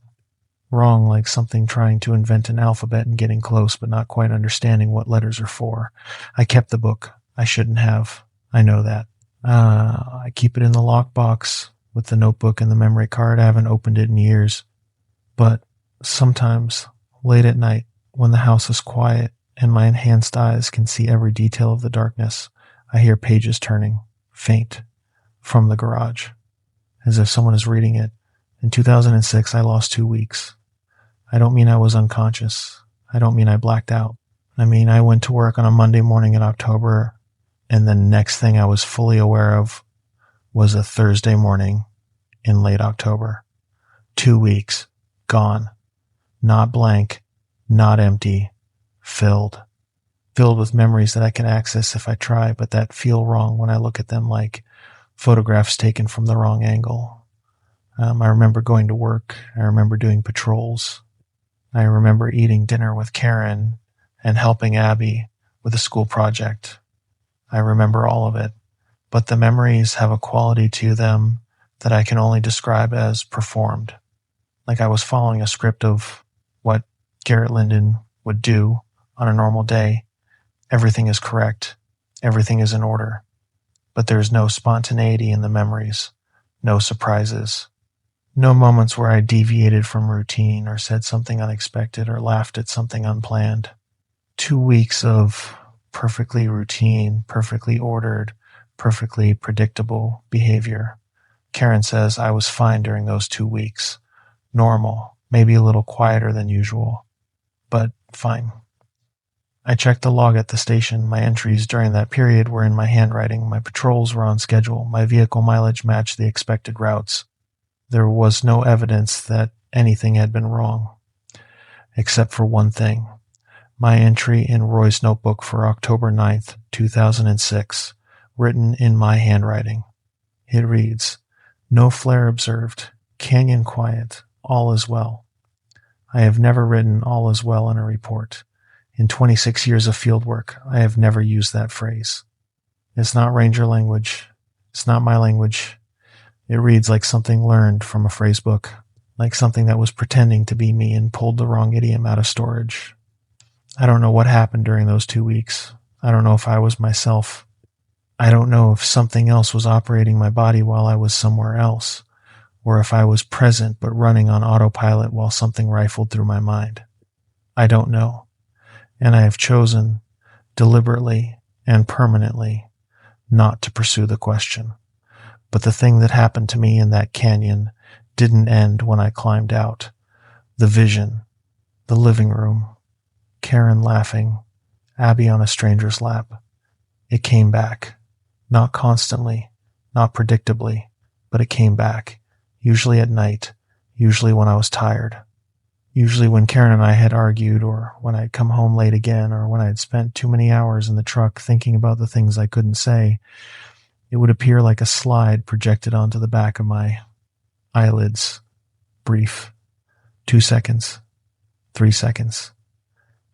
A: Wrong like something trying to invent an alphabet and getting close but not quite understanding what letters are for. I kept the book. I shouldn't have. I know that. I keep it in the lockbox with the notebook and the memory card. I haven't opened it in years. But sometimes, late at night, when the house is quiet and my enhanced eyes can see every detail of the darkness, I hear pages turning, faint, from the garage, as if someone is reading it. In 2006, I lost 2 weeks. I don't mean I was unconscious. I don't mean I blacked out. I mean I went to work on a Monday morning in October, and the next thing I was fully aware of was a Thursday morning in late October. 2 weeks. Gone. Not blank. Not empty. Filled. Filled with memories that I can access if I try, but that feel wrong when I look at them like photographs taken from the wrong angle. I remember going to work. I remember doing patrols. I remember eating dinner with Karen and helping Abby with a school project. I remember all of it, but the memories have a quality to them that I can only describe as performed. Like I was following a script of what Garrett Linden would do on a normal day. Everything is correct. Everything is in order. But there's no spontaneity in the memories. No surprises. No moments where I deviated from routine or said something unexpected or laughed at something unplanned. 2 weeks of perfectly routine, perfectly ordered, perfectly predictable behavior. Karen says I was fine during those 2 weeks. Normal, maybe a little quieter than usual, but fine. I checked the log at the station. My entries during that period were in my handwriting. My patrols were on schedule. My vehicle mileage matched the expected routes. There was no evidence that anything had been wrong, except for one thing. My entry in Roy's notebook for October 9th, 2006, written in my handwriting. It reads, "No flare observed. Canyon quiet. All is well." I have never written "all is well" in a report. In 26 years of fieldwork, I have never used that phrase. It's not ranger language. It's not my language. It reads like something learned from a phrase book, like something that was pretending to be me and pulled the wrong idiom out of storage. I don't know what happened during those 2 weeks. I don't know if I was myself. I don't know if something else was operating my body while I was somewhere else, or if I was present but running on autopilot while something rifled through my mind. I don't know. And I have chosen, deliberately and permanently, not to pursue the question. But the thing that happened to me in that canyon didn't end when I climbed out. The vision, the living room, Karen laughing, Abby on a stranger's lap. It came back. Not constantly, not predictably, but it came back, usually at night, usually when I was tired. Usually when Karen and I had argued, or when I'd come home late again, or when I'd spent too many hours in the truck thinking about the things I couldn't say, it would appear like a slide projected onto the back of my eyelids. Brief. 2 seconds. 3 seconds.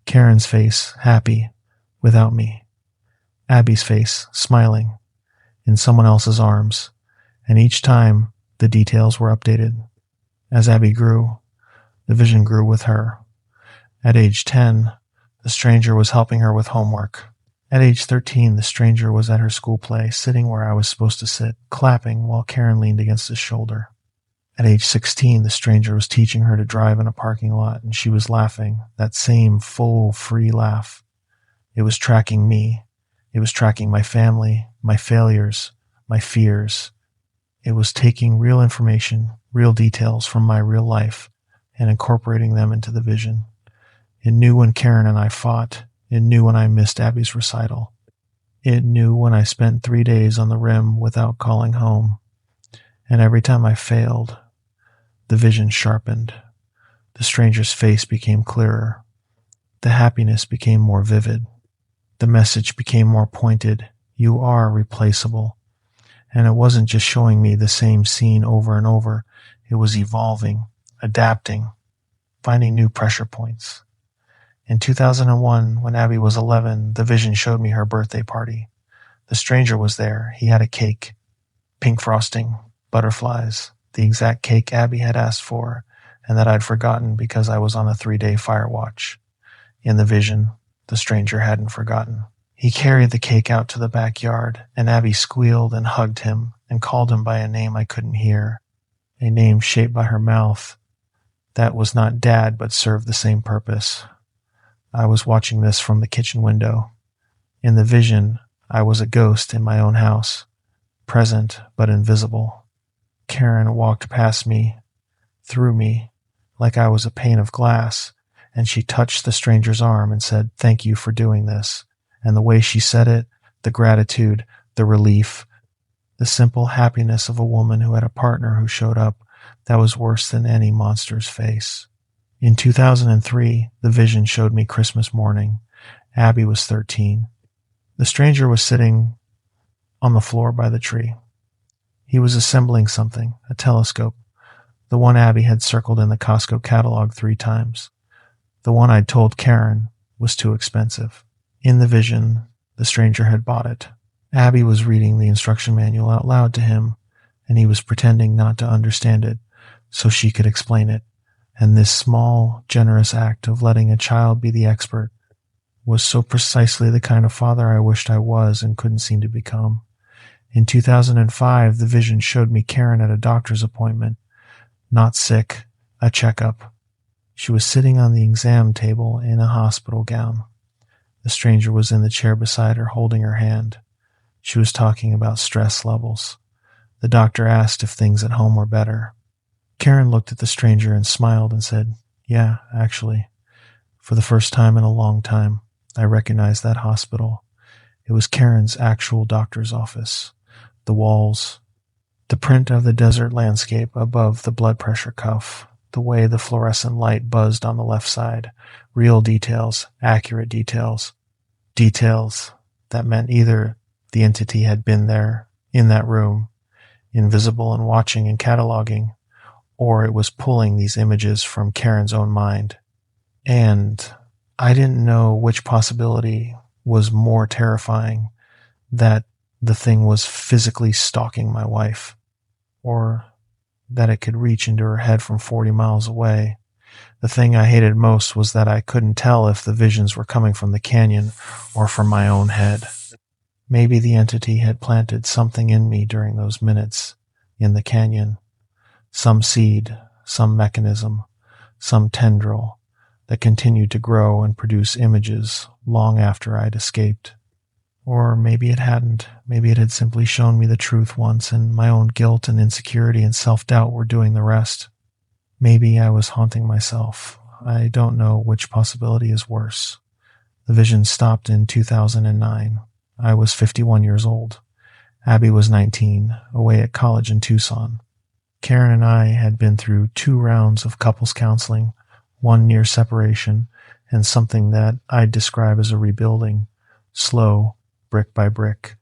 A: Karen's face, happy, without me. Abby's face, smiling, in someone else's arms, and each time the details were updated. As Abby grew, the vision grew with her. At age 10, the stranger was helping her with homework. At age 13, the stranger was at her school play, sitting where I was supposed to sit, clapping while Karen leaned against his shoulder. At age 16, the stranger was teaching her to drive in a parking lot, and she was laughing, that same full, free laugh. It was tracking me. It was tracking my family, my failures, my fears. It was taking real information, real details from my real life, and incorporating them into the vision. It knew when Karen and I fought. It knew when I missed Abby's recital. It knew when I spent 3 days on the rim without calling home. And every time I failed, the vision sharpened. The stranger's face became clearer. The happiness became more vivid. The message became more pointed. You are replaceable. And it wasn't just showing me the same scene over and over. It was evolving, adapting, finding new pressure points. In 2001, when Abby was 11, the vision showed me her birthday party. The stranger was there. He had a cake, pink frosting, butterflies, the exact cake Abby had asked for, and that I'd forgotten because I was on a 3-day fire watch. In the vision, the stranger hadn't forgotten. He carried the cake out to the backyard, and Abby squealed and hugged him and called him by a name I couldn't hear, a name shaped by her mouth. That was not Dad, but served the same purpose. I was watching this from the kitchen window. In the vision, I was a ghost in my own house, present but invisible. Karen walked past me, through me, like I was a pane of glass, and she touched the stranger's arm and said, "Thank you for doing this." And the way she said it, the gratitude, the relief, the simple happiness of a woman who had a partner who showed up, that was worse than any monster's face. In 2003, the vision showed me Christmas morning. Abby was 13. The stranger was sitting on the floor by the tree. He was assembling something, a telescope, the one Abby had circled in the Costco catalog 3 times. The one I'd told Karen was too expensive. In the vision, the stranger had bought it. Abby was reading the instruction manual out loud to him, and he was pretending not to understand it so she could explain it. And this small, generous act of letting a child be the expert was so precisely the kind of father I wished I was and couldn't seem to become. In 2005, the vision showed me Karen at a doctor's appointment. Not sick, a checkup. She was sitting on the exam table in a hospital gown. The stranger was in the chair beside her, holding her hand. She was talking about stress levels. The doctor asked if things at home were better. Karen looked at the stranger and smiled and said, "Yeah, actually, for the first time in a long time." I recognized that hospital. It was Karen's actual doctor's office. The walls, the print of the desert landscape above the blood pressure cuff, the way the fluorescent light buzzed on the left side, real details, accurate details, details that meant either the entity had been there, in that room, invisible and watching and cataloging, or it was pulling these images from Karen's own mind. And I didn't know which possibility was more terrifying, that the thing was physically stalking my wife, or that it could reach into her head from 40 miles away. The thing I hated most was that I couldn't tell if the visions were coming from the canyon or from my own head. Maybe the entity had planted something in me during those minutes in the canyon, some seed, some mechanism, some tendril that continued to grow and produce images long after I'd escaped. Or maybe it hadn't. Maybe it had simply shown me the truth once, and my own guilt and insecurity and self-doubt were doing the rest. Maybe I was haunting myself. I don't know which possibility is worse. The vision stopped in 2009. I was 51 years old. Abby was 19, away at college in Tucson. Karen and I had been through 2 rounds of couples counseling, one near separation, and something that I'd describe as a rebuilding, slow, brick by brick.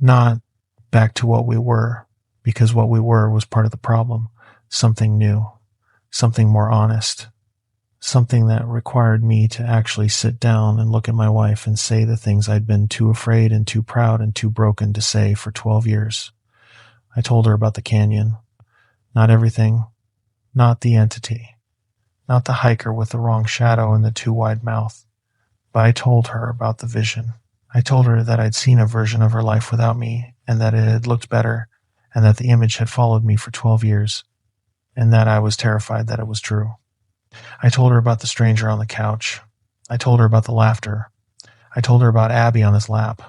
A: Not back to what we were, because what we were was part of the problem. Something new, something more honest, something that required me to actually sit down and look at my wife and say the things I'd been too afraid and too proud and too broken to say for 12 years. I told her about the canyon. Not everything, not the entity, not the hiker with the wrong shadow and the too wide mouth, but I told her about the vision. I told her that I'd seen a version of her life without me, and that it had looked better, and that the image had followed me for 12 years, and that I was terrified that it was true. I told her about the stranger on the couch. I told her about the laughter. I told her about Abby on his lap.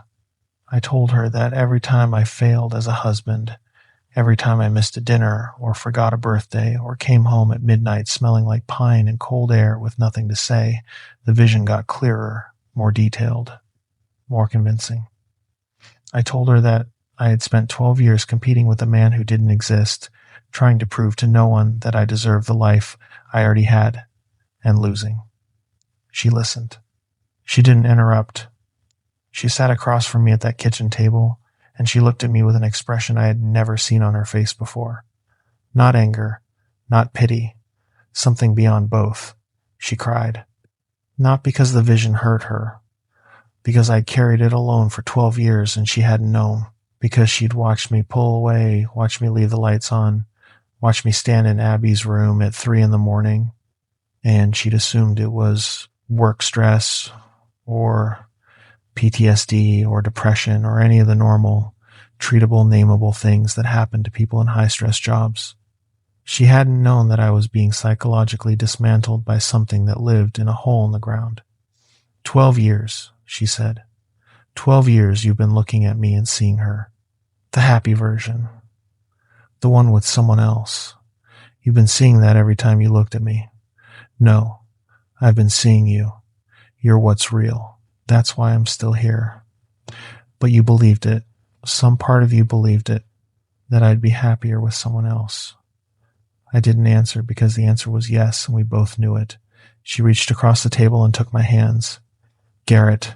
A: I told her that every time I failed as a husband, every time I missed a dinner or forgot a birthday or came home at midnight smelling like pine and cold air with nothing to say, the vision got clearer, more detailed, more convincing. I told her that I had spent 12 years competing with a man who didn't exist, trying to prove to no one that I deserved the life I already had, and losing. She listened. She didn't interrupt. She sat across from me at that kitchen table, and she looked at me with an expression I had never seen on her face before. Not anger, not pity, something beyond both. She cried. Not because the vision hurt her, because I'd carried it alone for 12 years and she hadn't known, because she'd watched me pull away, watched me leave the lights on, watched me stand in Abby's room at 3 a.m, and she'd assumed it was work stress or PTSD or depression or any of the normal, treatable, nameable things that happen to people in high-stress jobs. She hadn't known that I was being psychologically dismantled by something that lived in a hole in the ground. 12 years, she said. 12 years you've been looking at me and seeing her. The happy version. The one with someone else. You've been seeing that every time you looked at me. No, I've been seeing you. You're what's real. That's why I'm still here. But you believed it. Some part of you believed it, that I'd be happier with someone else. I didn't answer because the answer was yes, and we both knew it. She reached across the table and took my hands. Garrett,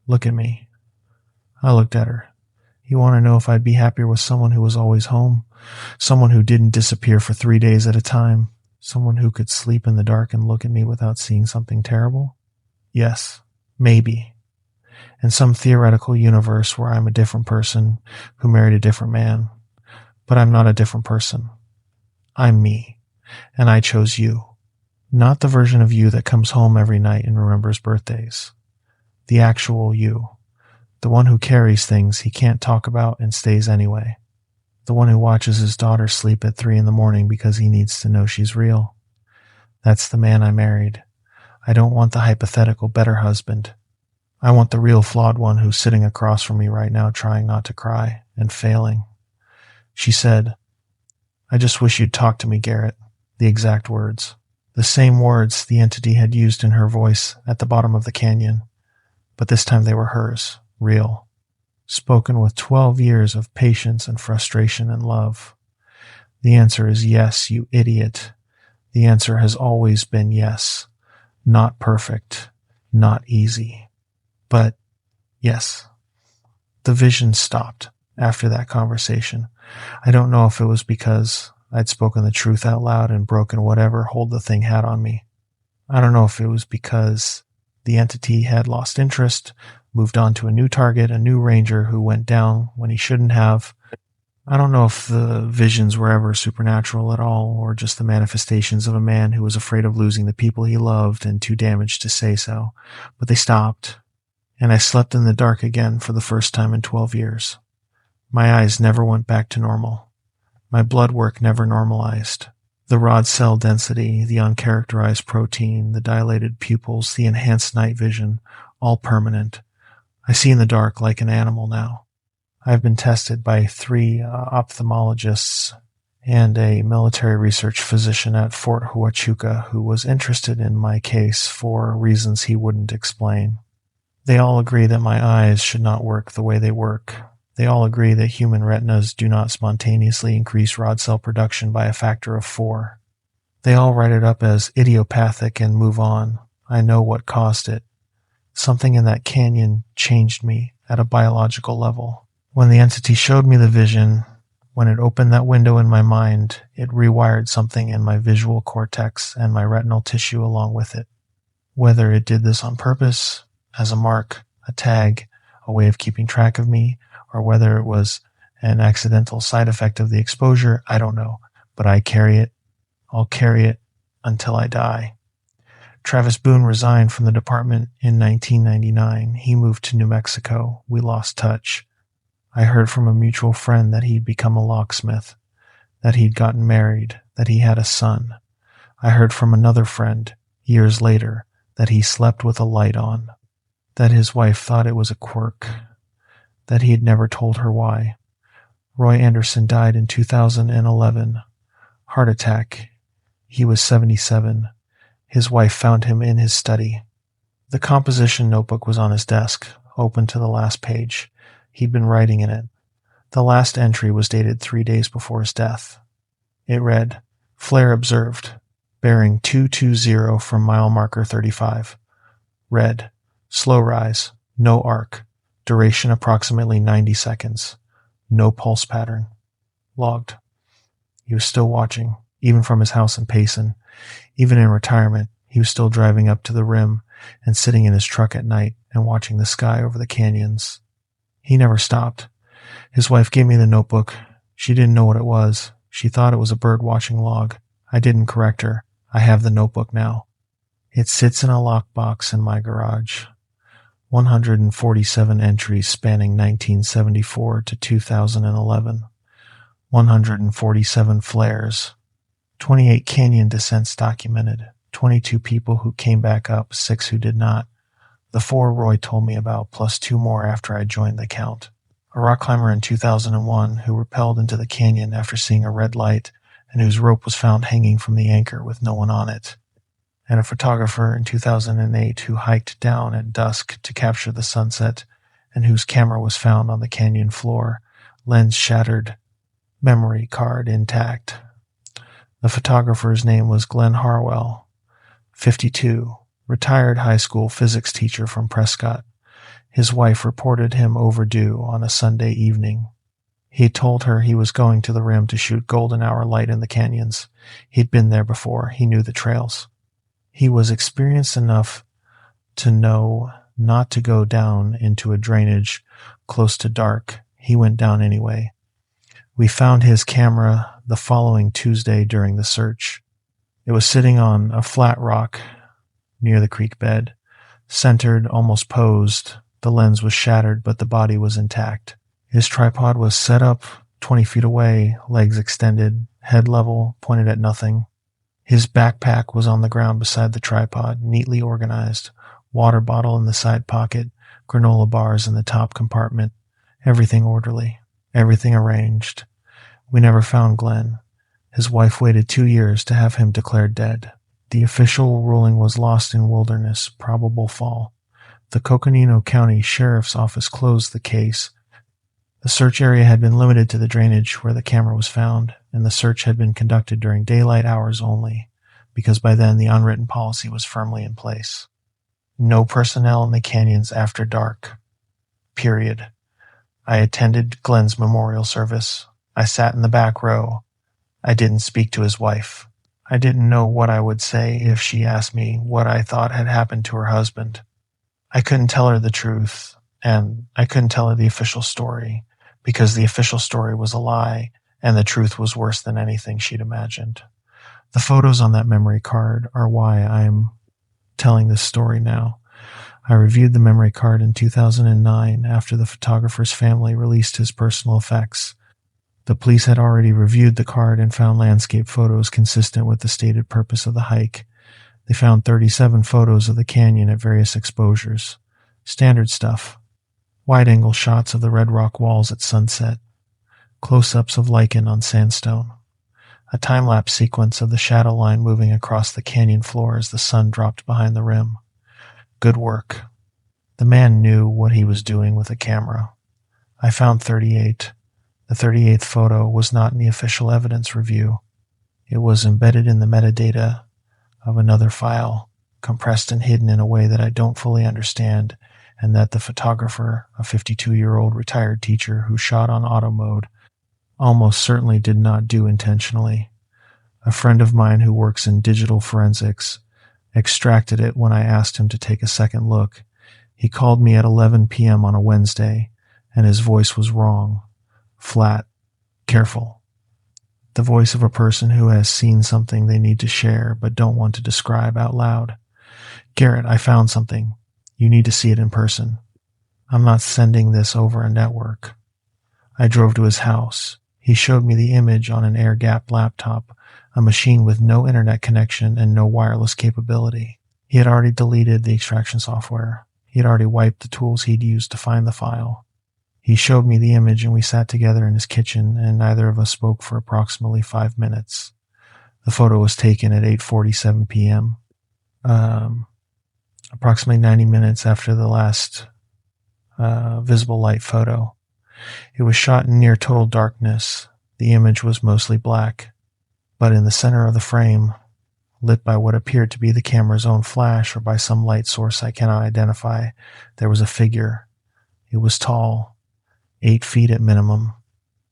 A: look at me. I looked at her. You want to know if I'd be happier with someone who was always home? Someone who didn't disappear for 3 days at a time? Someone who could sleep in the dark and look at me without seeing something terrible? Yes, maybe. In some theoretical universe where I'm a different person who married a different man. But I'm not a different person. I'm me, and I chose you. Not the version of you that comes home every night and remembers birthdays. The actual you. The one who carries things he can't talk about and stays anyway. The one who watches his daughter sleep at 3 a.m. because he needs to know she's real. That's the man I married. I don't want the hypothetical better husband. I want the real flawed one who's sitting across from me right now trying not to cry and failing. She said, I just wish you'd talk to me, Garrett. The exact words. The same words the entity had used in her voice at the bottom of the canyon. but this time they were hers, real, spoken with 12 years of patience and frustration and love. The answer is yes, you idiot. The answer has always been yes. Not perfect, not easy, but yes. The vision stopped after that conversation. I don't know if it was because I'd spoken the truth out loud and broken whatever hold the thing had on me. I don't know if it was because the entity had lost interest, moved on to a new target, a new ranger who went down when he shouldn't have. I don't know if the visions were ever supernatural at all, or just the manifestations of a man who was afraid of losing the people he loved and too damaged to say so. But they stopped, and I slept in the dark again for the first time in 12 years. My eyes never went back to normal. My blood work never normalized. The rod cell density, the uncharacterized protein, the dilated pupils, the enhanced night vision, all permanent. I see in the dark like an animal now. I've been tested by 3 ophthalmologists and a military research physician at Fort Huachuca who was interested in my case for reasons he wouldn't explain. They all agree that my eyes should not work the way they work. They all agree that human retinas do not spontaneously increase rod cell production by a factor of 4. They all write it up as idiopathic and move on. I know what caused it. Something in that canyon changed me at a biological level. When the entity showed me the vision, when it opened that window in my mind, it rewired something in my visual cortex and my retinal tissue along with it. Whether it did this on purpose, as a mark, a tag, a way of keeping track of me, or whether it was an accidental side effect of the exposure, I don't know. But I carry it. I'll carry it until I die. Travis Boone resigned from the department in 1999. He moved to New Mexico. We lost touch. I heard from a mutual friend that he'd become a locksmith, that he'd gotten married, that he had a son. I heard from another friend, years later, that he slept with a light on, that his wife thought it was a quirk, that he had never told her why. Roy Anderson died in 2011. Heart attack. He was 77. His wife found him in his study. The composition notebook was on his desk, open to the last page. He'd been writing in it. The last entry was dated 3 days before his death. It read, "Flare observed, bearing 220 from mile marker 35. Red, slow rise, no arc, duration approximately 90 seconds. No pulse pattern. Logged." He was still watching, even from his house in Payson. Even in retirement, he was still driving up to the rim and sitting in his truck at night and watching the sky over the canyons. He never stopped. His wife gave me the notebook. She didn't know what it was. She thought it was a bird-watching log. I didn't correct her. I have the notebook now. It sits in a lockbox in my garage. 147 entries spanning 1974 to 2011. 147 flares. 28 canyon descents documented. 22 people who came back up, 6 who did not. The 4 Roy told me about, plus 2 more after I joined the count. A rock climber in 2001 who rappelled into the canyon after seeing a red light and whose rope was found hanging from the anchor with no one on it. And a photographer in 2008 who hiked down at dusk to capture the sunset and whose camera was found on the canyon floor, lens shattered, memory card intact. The photographer's name was Glenn Harwell, 52, retired high school physics teacher from Prescott. His wife reported him overdue on a Sunday evening. He told her he was going to the rim to shoot golden hour light in the canyons. He'd been there before. He knew the trails. He was experienced enough to know not to go down into a drainage close to dark. He went down anyway. We found his camera the following Tuesday during the search. It was sitting on a flat rock near the creek bed, centered, almost posed. The lens was shattered, but the body was intact. His tripod was set up 20 feet away, legs extended, head level, pointed at nothing. His backpack was on the ground beside the tripod, neatly organized, water bottle in the side pocket, granola bars in the top compartment, everything orderly, everything arranged. We never found Glenn. His wife waited 2 years to have him declared dead. The official ruling was lost in wilderness, probable fall. The Coconino County Sheriff's Office closed the case. The search area had been limited to the drainage where the camera was found, and the search had been conducted during daylight hours only, because by then the unwritten policy was firmly in place. No personnel in the canyons after dark. Period. I attended Glenn's memorial service. I sat in the back row. I didn't speak to his wife. I didn't know what I would say if she asked me what I thought had happened to her husband. I couldn't tell her the truth, and I couldn't tell her the official story, because the official story was a lie, and the truth was worse than anything she'd imagined. The photos on that memory card are why I'm telling this story now. I reviewed the memory card in 2009 after the photographer's family released his personal effects. The police had already reviewed the card and found landscape photos consistent with the stated purpose of the hike. They found 37 photos of the canyon at various exposures. Standard stuff. Wide-angle shots of the red rock walls at sunset. Close-ups of lichen on sandstone. A time-lapse sequence of the shadow line moving across the canyon floor as the sun dropped behind the rim. Good work. The man knew what he was doing with a camera. I found 38. The 38th photo was not in the official evidence review. It was embedded in the metadata of another file, compressed and hidden in a way that I don't fully understand, and that the photographer, a 52-year-old retired teacher who shot on auto mode, almost certainly did not do intentionally. A friend of mine who works in digital forensics extracted it when I asked him to take a second look. He called me at 11 p.m. on a Wednesday, and his voice was wrong. Flat. Careful. The voice of a person who has seen something they need to share but don't want to describe out loud. Garrett, I found something. You need to see it in person. I'm not sending this over a network. I drove to his house. He showed me the image on an air-gapped laptop, a machine with no internet connection and no wireless capability. He had already deleted the extraction software. He had already wiped the tools he'd used to find the file. He showed me the image and we sat together in his kitchen, and neither of us spoke for approximately 5 minutes. The photo was taken at 8:47 p.m., approximately 90 minutes after the last visible light photo. It was shot in near total darkness. The image was mostly black, but in the center of the frame, lit by what appeared to be the camera's own flash or by some light source I cannot identify, there was a figure. It was tall, 8 feet at minimum.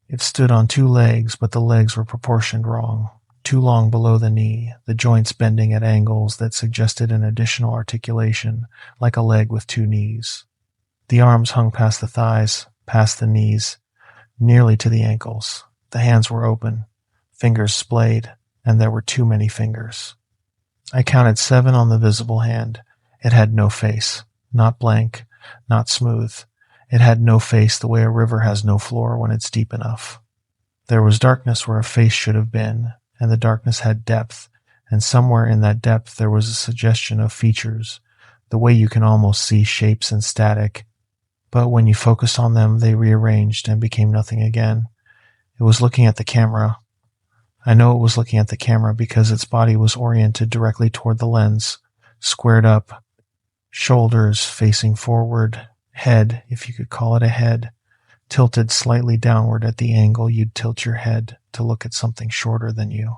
A: It stood on 2 legs, but the legs were proportioned wrong, too long below the knee, the joints bending at angles that suggested an additional articulation, like a leg with 2 knees. The arms hung past the thighs, past the knees, nearly to the ankles. The hands were open, fingers splayed, and there were too many fingers. I counted 7 on the visible hand. It had no face, not blank, not smooth. It had no face the way a river has no floor when it's deep enough. There was darkness where a face should have been, and the darkness had depth, and somewhere in that depth there was a suggestion of features, the way you can almost see shapes in static, but when you focused on them they rearranged and became nothing again. It was looking at the camera. I know it was looking at the camera because its body was oriented directly toward the lens, squared up, shoulders facing forward, head, if you could call it a head, tilted slightly downward at the angle you'd tilt your head to look at something shorter than you.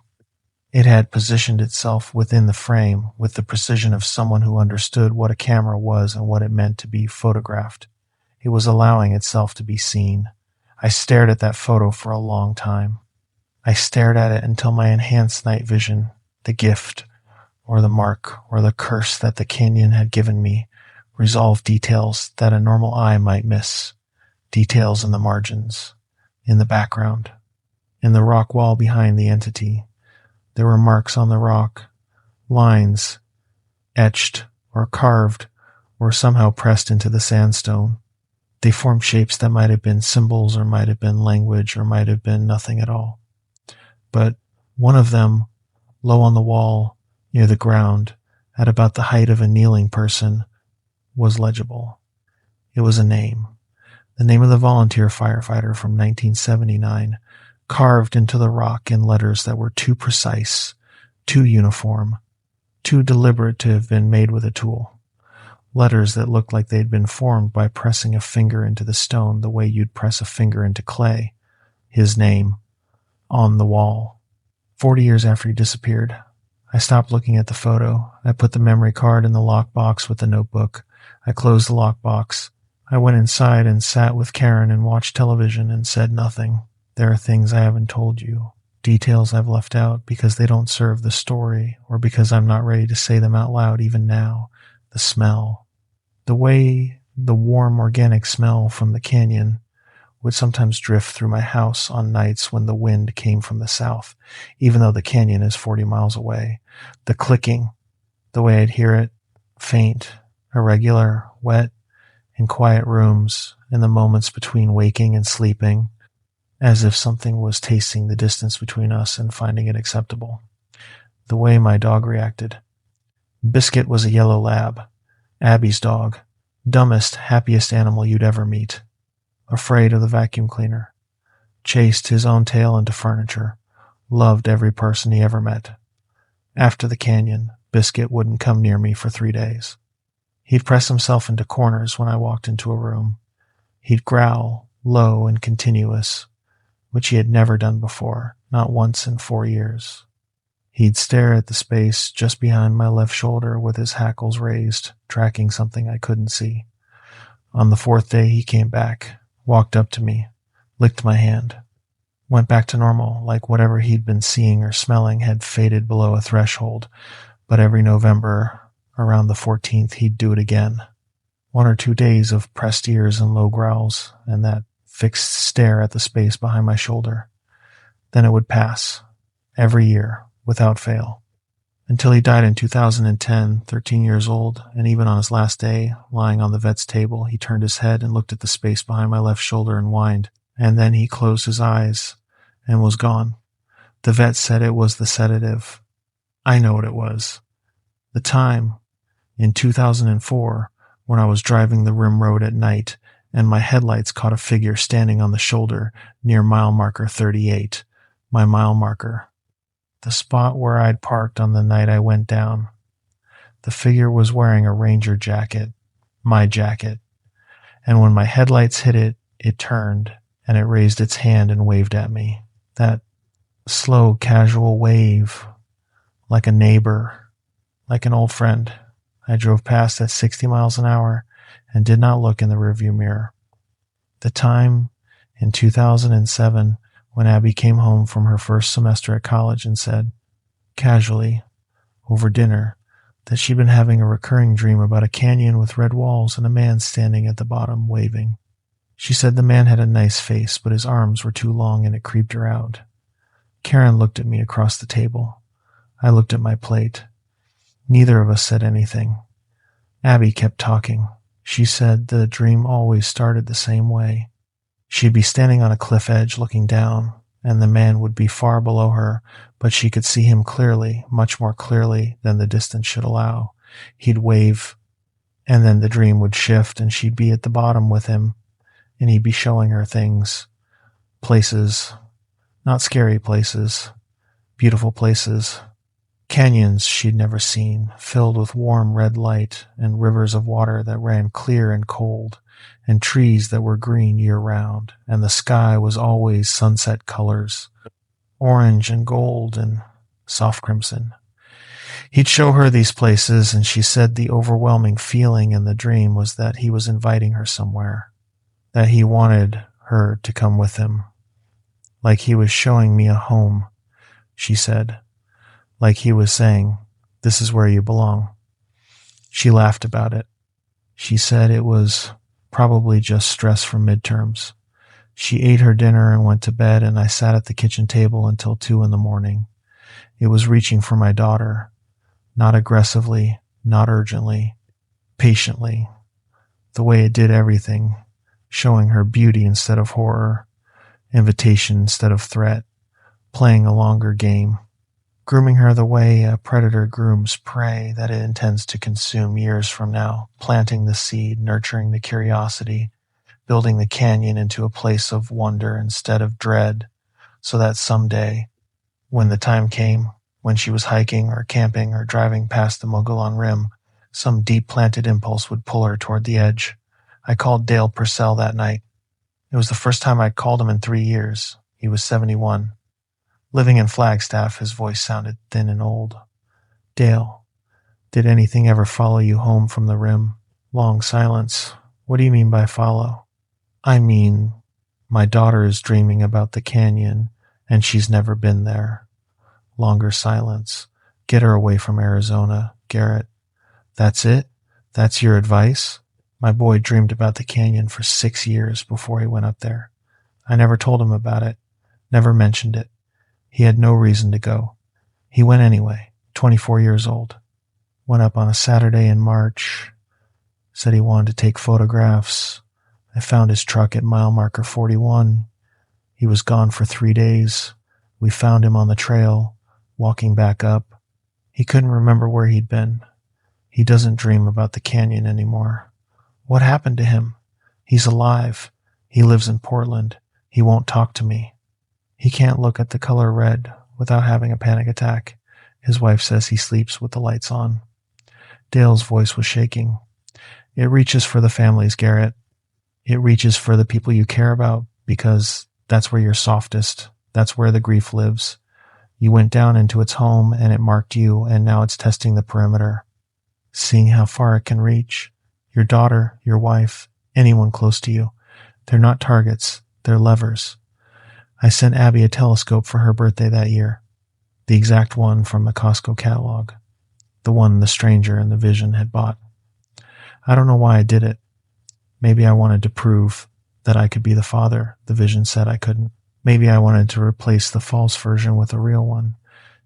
A: It had positioned itself within the frame with the precision of someone who understood what a camera was and what it meant to be photographed. It was allowing itself to be seen. I stared at that photo for a long time. I stared at it until my enhanced night vision, the gift, or the mark, or the curse that the canyon had given me, resolved details that a normal eye might miss, details in the margins, in the background, in the rock wall behind the entity. There were marks on the rock, lines, etched or carved or somehow pressed into the sandstone. They formed shapes that might have been symbols or might have been language or might have been nothing at all. But one of them, low on the wall, near the ground, at about the height of a kneeling person, was legible. It was a name. The name of the volunteer firefighter from 1979, carved into the rock in letters that were too precise, too uniform, too deliberate to have been made with a tool. Letters that looked like they'd been formed by pressing a finger into the stone the way you'd press a finger into clay. His name on the wall. 40 years after he disappeared. I stopped looking at the photo. I put the memory card in the lockbox with the notebook. I closed the lockbox. I went inside and sat with Karen and watched television and said nothing. There are things I haven't told you, details I've left out because they don't serve the story or because I'm not ready to say them out loud even now. The smell. The way the warm organic smell from the canyon would sometimes drift through my house on nights when the wind came from the south, even though the canyon is 40 miles away. The clicking, the way I'd hear it, faint, irregular, wet, in quiet rooms, in the moments between waking and sleeping, as if something was tasting the distance between us and finding it acceptable. The way my dog reacted. Biscuit was a yellow lab, Abby's dog, dumbest, happiest animal you'd ever meet. Afraid of the vacuum cleaner. Chased his own tail into furniture. Loved every person he ever met. After the canyon, Biscuit wouldn't come near me for 3 days. He'd press himself into corners when I walked into a room. He'd growl, low and continuous, which he had never done before, not once in 4 years. He'd stare at the space just behind my left shoulder with his hackles raised, tracking something I couldn't see. On the 4th day, he came back, walked up to me, licked my hand, went back to normal, like whatever he'd been seeing or smelling had faded below a threshold, but every November, around the 14th, he'd do it again. 1 or 2 days of pressed ears and low growls, and that fixed stare at the space behind my shoulder. Then it would pass, every year, without fail. Until he died in 2010, 13 years old, and even on his last day, lying on the vet's table, he turned his head and looked at the space behind my left shoulder and whined, and then he closed his eyes and was gone. The vet said it was the sedative. I know what it was. The time, in 2004, when I was driving the rim road at night, and my headlights caught a figure standing on the shoulder near mile marker 38, my mile marker. The spot where I'd parked on the night I went down. The figure was wearing a Ranger jacket, my jacket, and when my headlights hit it, it turned, and it raised its hand and waved at me. That slow, casual wave, like a neighbor, like an old friend. I drove past at 60 miles an hour and did not look in the rearview mirror. The time in 2007 when Abby came home from her first semester at college and said, casually, over dinner, that she'd been having a recurring dream about a canyon with red walls and a man standing at the bottom waving. She said the man had a nice face, but his arms were too long and it creeped her out. Karen looked at me across the table. I looked at my plate. Neither of us said anything. Abby kept talking. She said the dream always started the same way. She'd be standing on a cliff edge looking down, and the man would be far below her, but she could see him clearly, much more clearly than the distance should allow. He'd wave, and then the dream would shift, and she'd be at the bottom with him, and he'd be showing her things, places, not scary places, beautiful places, canyons she'd never seen, filled with warm red light and rivers of water that ran clear and cold, and trees that were green year-round, and the sky was always sunset colors, orange and gold and soft crimson. He'd show her these places, and she said the overwhelming feeling in the dream was that he was inviting her somewhere, that he wanted her to come with him, like he was showing me a home, she said. Like he was saying, this is where you belong. She laughed about it. She said it was probably just stress from midterms. She ate her dinner and went to bed, and I sat at the kitchen table until 2 a.m. It was reaching for my daughter, not aggressively, not urgently, patiently, the way it did everything, showing her beauty instead of horror, invitation instead of threat, playing a longer game. Grooming her the way a predator grooms prey that it intends to consume years from now, planting the seed, nurturing the curiosity, building the canyon into a place of wonder instead of dread, so that someday, when the time came, when she was hiking or camping or driving past the Mogollon Rim, Some deep-planted impulse would pull her toward the edge. I called Dale Purcell that night. It was the first time I'd called him in 3 years. He was 71. Living in Flagstaff, his voice sounded thin and old. Dale, did anything ever follow you home from the rim? Long silence. What do you mean by follow? I mean, my daughter is dreaming about the canyon, and she's never been there. Longer silence. Get her away from Arizona, Garrett. That's it? That's your advice? My boy dreamed about the canyon for 6 years before he went up there. I never told him about it, never mentioned it. He had no reason to go. He went anyway, 24 years old. Went up on a Saturday in March. Said he wanted to take photographs. I found his truck at mile marker 41. He was gone for 3 days. We found him on the trail, walking back up. He couldn't remember where he'd been. He doesn't dream about the canyon anymore. What happened to him? He's alive. He lives in Portland. He won't talk to me. He can't look at the color red without having a panic attack. His wife says he sleeps with the lights on. Dale's voice was shaking. It reaches for the families, Garrett. It reaches for the people you care about because that's where you're softest. That's where the grief lives. You went down into its home and it marked you, and now it's testing the perimeter, seeing how far it can reach. Your daughter, your wife, anyone close to you. They're not targets. They're levers. I sent Abby a telescope for her birthday that year. The exact one from the Costco catalog. The one the stranger in the vision had bought. I don't know why I did it. Maybe I wanted to prove that I could be the father the vision said I couldn't. Maybe I wanted to replace the false version with a real one.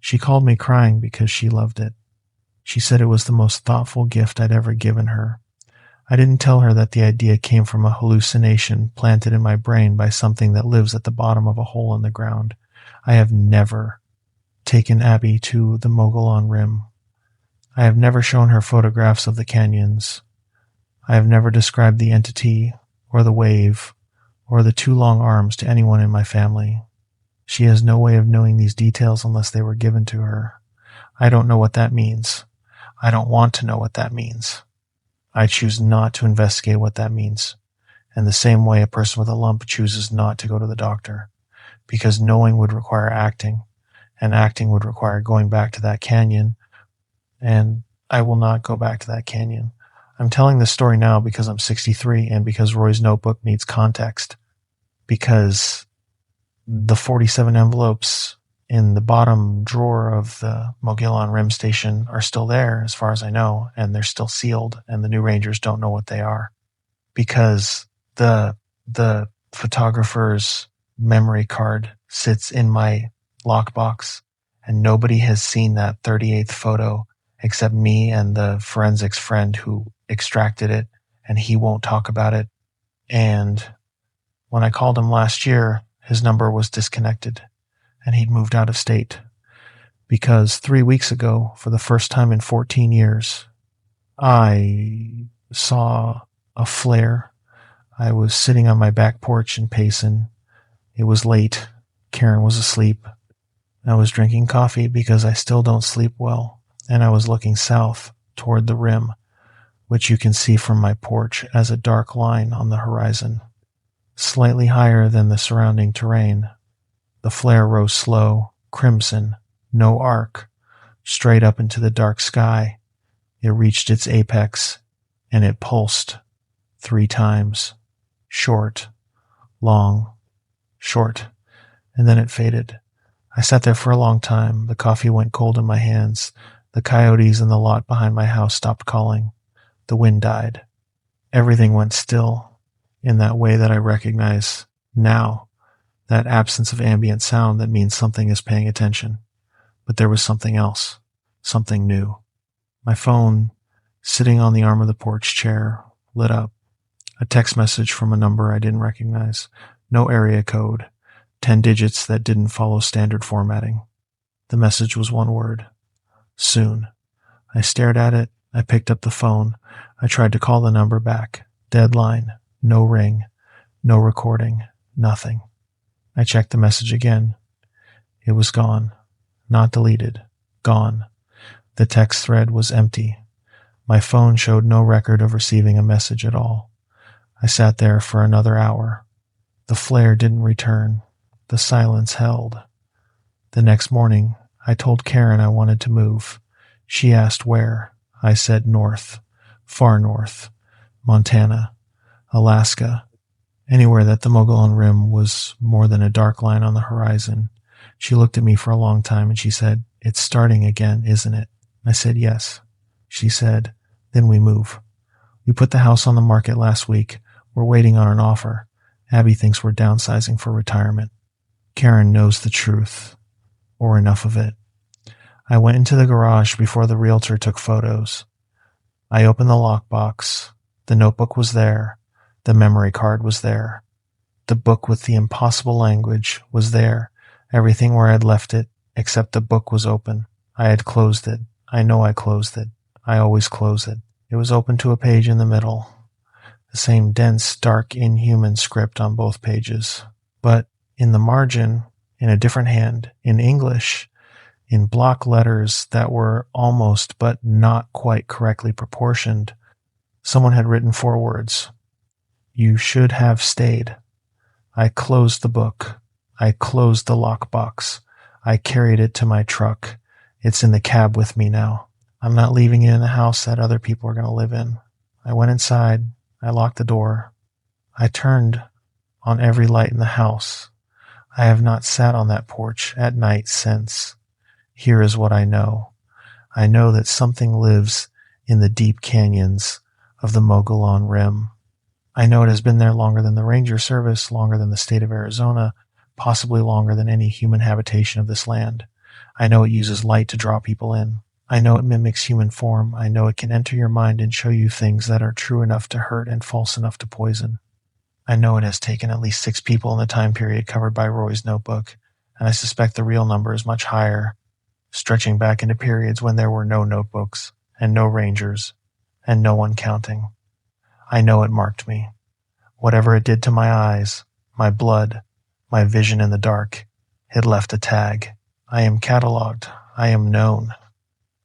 A: She called me crying because she loved it. She said it was the most thoughtful gift I'd ever given her. I didn't tell her that the idea came from a hallucination planted in my brain by something that lives at the bottom of a hole in the ground. I have never taken Abby to the Mogollon Rim. I have never shown her photographs of the canyons. I have never described the entity or the wave or the 2 long arms to anyone in my family. She has no way of knowing these details unless they were given to her. I don't know what that means. I don't want to know what that means. I choose not to investigate what that means, in the same way a person with a lump chooses not to go to the doctor, because knowing would require acting, and acting would require going back to that canyon, and I will not go back to that canyon. I'm telling this story now because I'm 63 and because Roy's notebook needs context, because the 47 envelopes in the bottom drawer of the Mogollon Rim Station are still there, as far as I know, and they're still sealed, and the new Rangers don't know what they are. Because the photographer's memory card sits in my lockbox, and nobody has seen that 38th photo except me and the forensics friend who extracted it, and he won't talk about it. And when I called him last year, his number was disconnected. And he'd moved out of state because 3 weeks ago, for the first time in 14 years, I saw a flare. I was sitting on my back porch in Payson. It was late. Karen was asleep. I was drinking coffee because I still don't sleep well, and I was looking south toward the rim, which you can see from my porch as a dark line on the horizon, slightly higher than the surrounding terrain. The flare rose slow, crimson, no arc, straight up into the dark sky. It reached its apex, and it pulsed 3 times. Short, long, short, and then it faded. I sat there for a long time. The coffee went cold in my hands. The coyotes in the lot behind my house stopped calling. The wind died. Everything went still in that way that I recognize now. That absence of ambient sound that means something is paying attention. But there was something else, something new. My phone, sitting on the arm of the porch chair, lit up. A text message from a number I didn't recognize. No area code. 10 digits that didn't follow standard formatting. The message was one word. Soon. I stared at it. I picked up the phone. I tried to call the number back. Deadline. No ring. No recording. Nothing. I checked the message again. It was gone. Not deleted. Gone. The text thread was empty. My phone showed no record of receiving a message at all. I sat there for another hour. The flare didn't return. The silence held. The next morning, I told Karen I wanted to move. She asked where. I said north, far north, Montana, Alaska, anywhere that the Mogollon Rim was more than a dark line on the horizon. She looked at me for a long time and she said, "It's starting again, isn't it?" I said, "Yes." She said, "Then we move. We put the house on the market last week. We're waiting on an offer. Abby thinks we're downsizing for retirement." Karen knows the truth, or enough of it. I went into the garage before the realtor took photos. I opened the lockbox. The notebook was there. The memory card was there. The book with the impossible language was there. Everything where I'd left it, except the book, was open. I had closed it. I know I closed it. I always close it. It was open to a page in the middle. The same dense, dark, inhuman script on both pages. But in the margin, in a different hand, in English, in block letters that were almost but not quite correctly proportioned, someone had written 4 words. "You should have stayed." I closed the book. I closed the lockbox. I carried it to my truck. It's in the cab with me now. I'm not leaving it in the house that other people are going to live in. I went inside. I locked the door. I turned on every light in the house. I have not sat on that porch at night since. Here is what I know. I know that something lives in the deep canyons of the Mogollon Rim. I know it has been there longer than the Ranger Service, longer than the state of Arizona, possibly longer than any human habitation of this land. I know it uses light to draw people in. I know it mimics human form. I know it can enter your mind and show you things that are true enough to hurt and false enough to poison. I know it has taken at least 6 people in the time period covered by Roy's notebook, and I suspect the real number is much higher, stretching back into periods when there were no notebooks, and no rangers, and no one counting. I know it marked me. Whatever it did to my eyes, my blood, my vision in the dark, it left a tag. I am cataloged. I am known.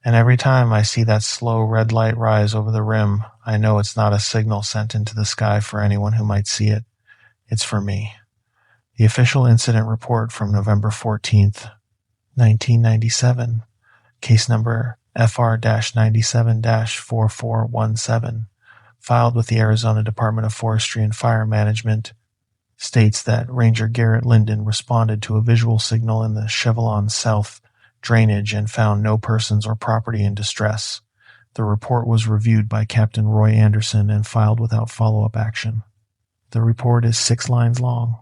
A: And every time I see that slow red light rise over the rim, I know it's not a signal sent into the sky for anyone who might see it. It's for me. The official incident report from November 14th, 1997, case number FR-97-4417, filed with the Arizona Department of Forestry and Fire Management, states that Ranger Garrett Linden responded to a visual signal in the Chevelon South drainage and found no persons or property in distress. The report was reviewed by Captain Roy Anderson and filed without follow-up action. The report is 6 lines long.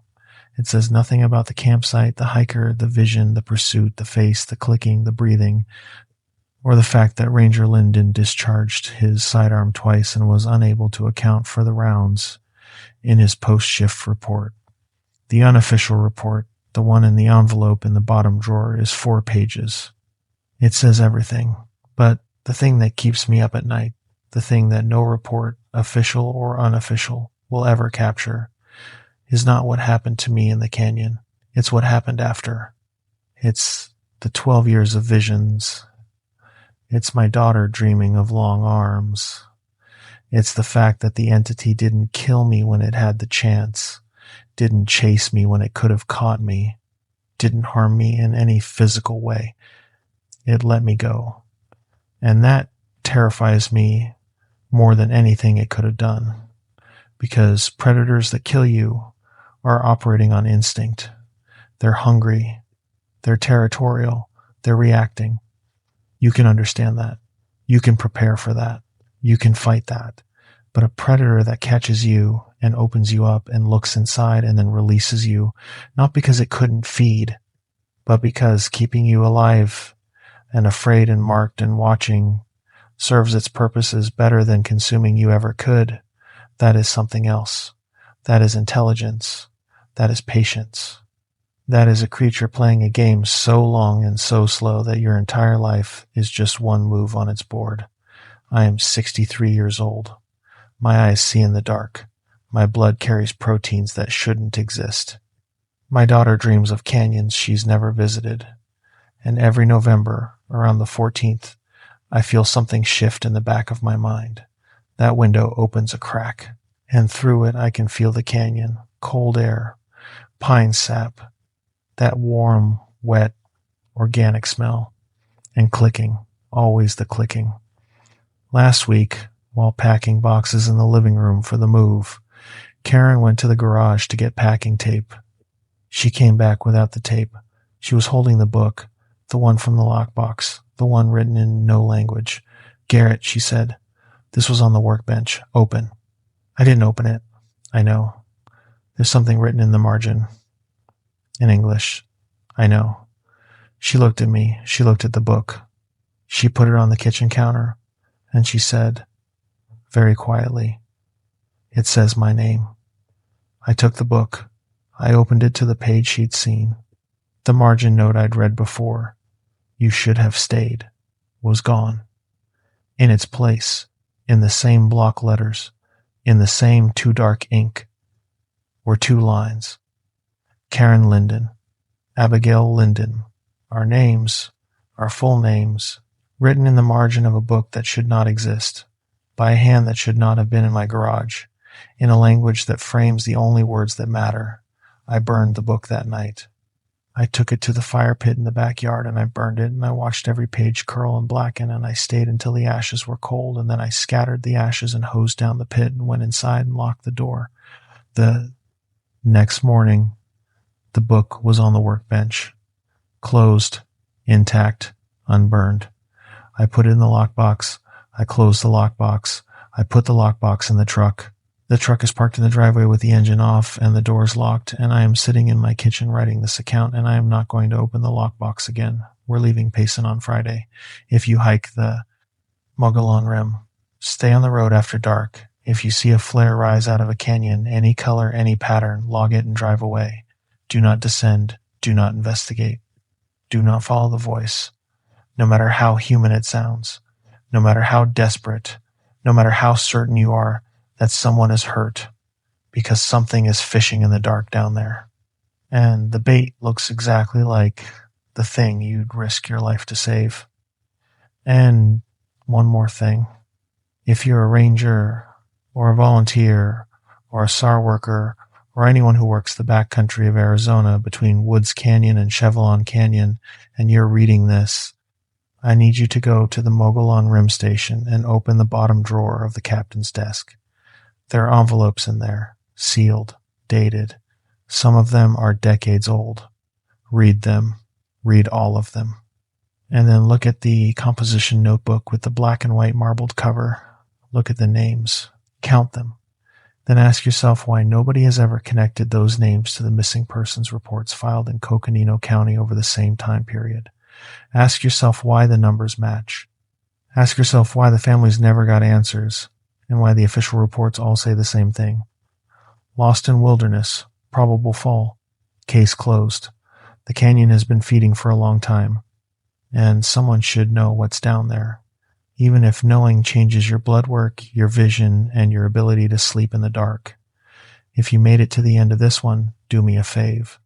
A: It says nothing about the campsite, the hiker, the vision, the pursuit, the face, the clicking, the breathing, or the fact that Ranger Linden discharged his sidearm twice and was unable to account for the rounds in his post-shift report. The unofficial report, the one in the envelope in the bottom drawer, is 4 pages. It says everything, but the thing that keeps me up at night, the thing that no report, official or unofficial, will ever capture, is not what happened to me in the canyon. It's what happened after. It's the 12 years of visions. It's my daughter dreaming of long arms. It's the fact that the entity didn't kill me when it had the chance, didn't chase me when it could have caught me, didn't harm me in any physical way. It let me go. And that terrifies me more than anything it could have done, because predators that kill you are operating on instinct. They're hungry. They're territorial. They're reacting. You can understand that. You can prepare for that. You can fight that. But a predator that catches you and opens you up and looks inside and then releases you, not because it couldn't feed, but because keeping you alive and afraid and marked and watching serves its purposes better than consuming you ever could, that is something else. That is intelligence. That is patience. That is a creature playing a game so long and so slow that your entire life is just one move on its board. I am 63 years old. My eyes see in the dark. My blood carries proteins that shouldn't exist. My daughter dreams of canyons she's never visited. And every November, around the 14th, I feel something shift in the back of my mind. That window opens a crack, and through it I can feel the canyon, cold air, pine sap, that warm, wet, organic smell, and clicking, always the clicking. Last week, while packing boxes in the living room for the move, Karen went to the garage to get packing tape. She came back without the tape. She was holding the book, the one from the lockbox, the one written in no language. "Garrett," she said. "This was on the workbench. Open." I didn't open it. I know. There's something written in the margin. In English. I know. She looked at me. She looked at the book. She put it on the kitchen counter, and she said, very quietly, "It says my name." I took the book. I opened it to the page she'd seen. The margin note I'd read before, "You should have stayed," was gone. In its place, in the same block letters, in the same too dark ink, were 2 lines. Karen Linden, Abigail Linden, our names, our full names, written in the margin of a book that should not exist, by a hand that should not have been in my garage, in a language that frames the only words that matter. I burned the book that night. I took it to the fire pit in the backyard and I burned it, and I watched every page curl and blacken, and I stayed until the ashes were cold, and then I scattered the ashes and hosed down the pit and went inside and locked the door. The next morning, the book was on the workbench, closed, intact, unburned. I put it in the lockbox. I closed the lockbox. I put the lockbox in the truck. The truck is parked in the driveway with the engine off and the doors locked, and I am sitting in my kitchen writing this account, and I am not going to open the lockbox again. We're leaving Payson on Friday. If you hike the Mogollon Rim, stay on the road after dark. If you see a flare rise out of a canyon, any color, any pattern, log it and drive away. Do not descend. Do not investigate. Do not follow the voice. No matter how human it sounds, no matter how desperate, no matter how certain you are that someone is hurt, because something is fishing in the dark down there. And the bait looks exactly like the thing you'd risk your life to save. And one more thing. If you're a ranger or a volunteer or a SAR worker or anyone who works the backcountry of Arizona between Woods Canyon and Chevelon Canyon, and you're reading this, I need you to go to the Mogollon Rim Station and open the bottom drawer of the captain's desk. There are envelopes in there, sealed, dated. Some of them are decades old. Read them. Read all of them. And then look at the composition notebook with the black and white marbled cover. Look at the names. Count them. Then ask yourself why nobody has ever connected those names to the missing persons reports filed in Coconino County over the same time period. Ask yourself why the numbers match. Ask yourself why the families never got answers, and why the official reports all say the same thing. Lost in wilderness, probable fall, case closed. The canyon has been feeding for a long time, and someone should know what's down there, even if knowing changes your blood work, your vision, and your ability to sleep in the dark. If you made it to the end of this one, do me a fave.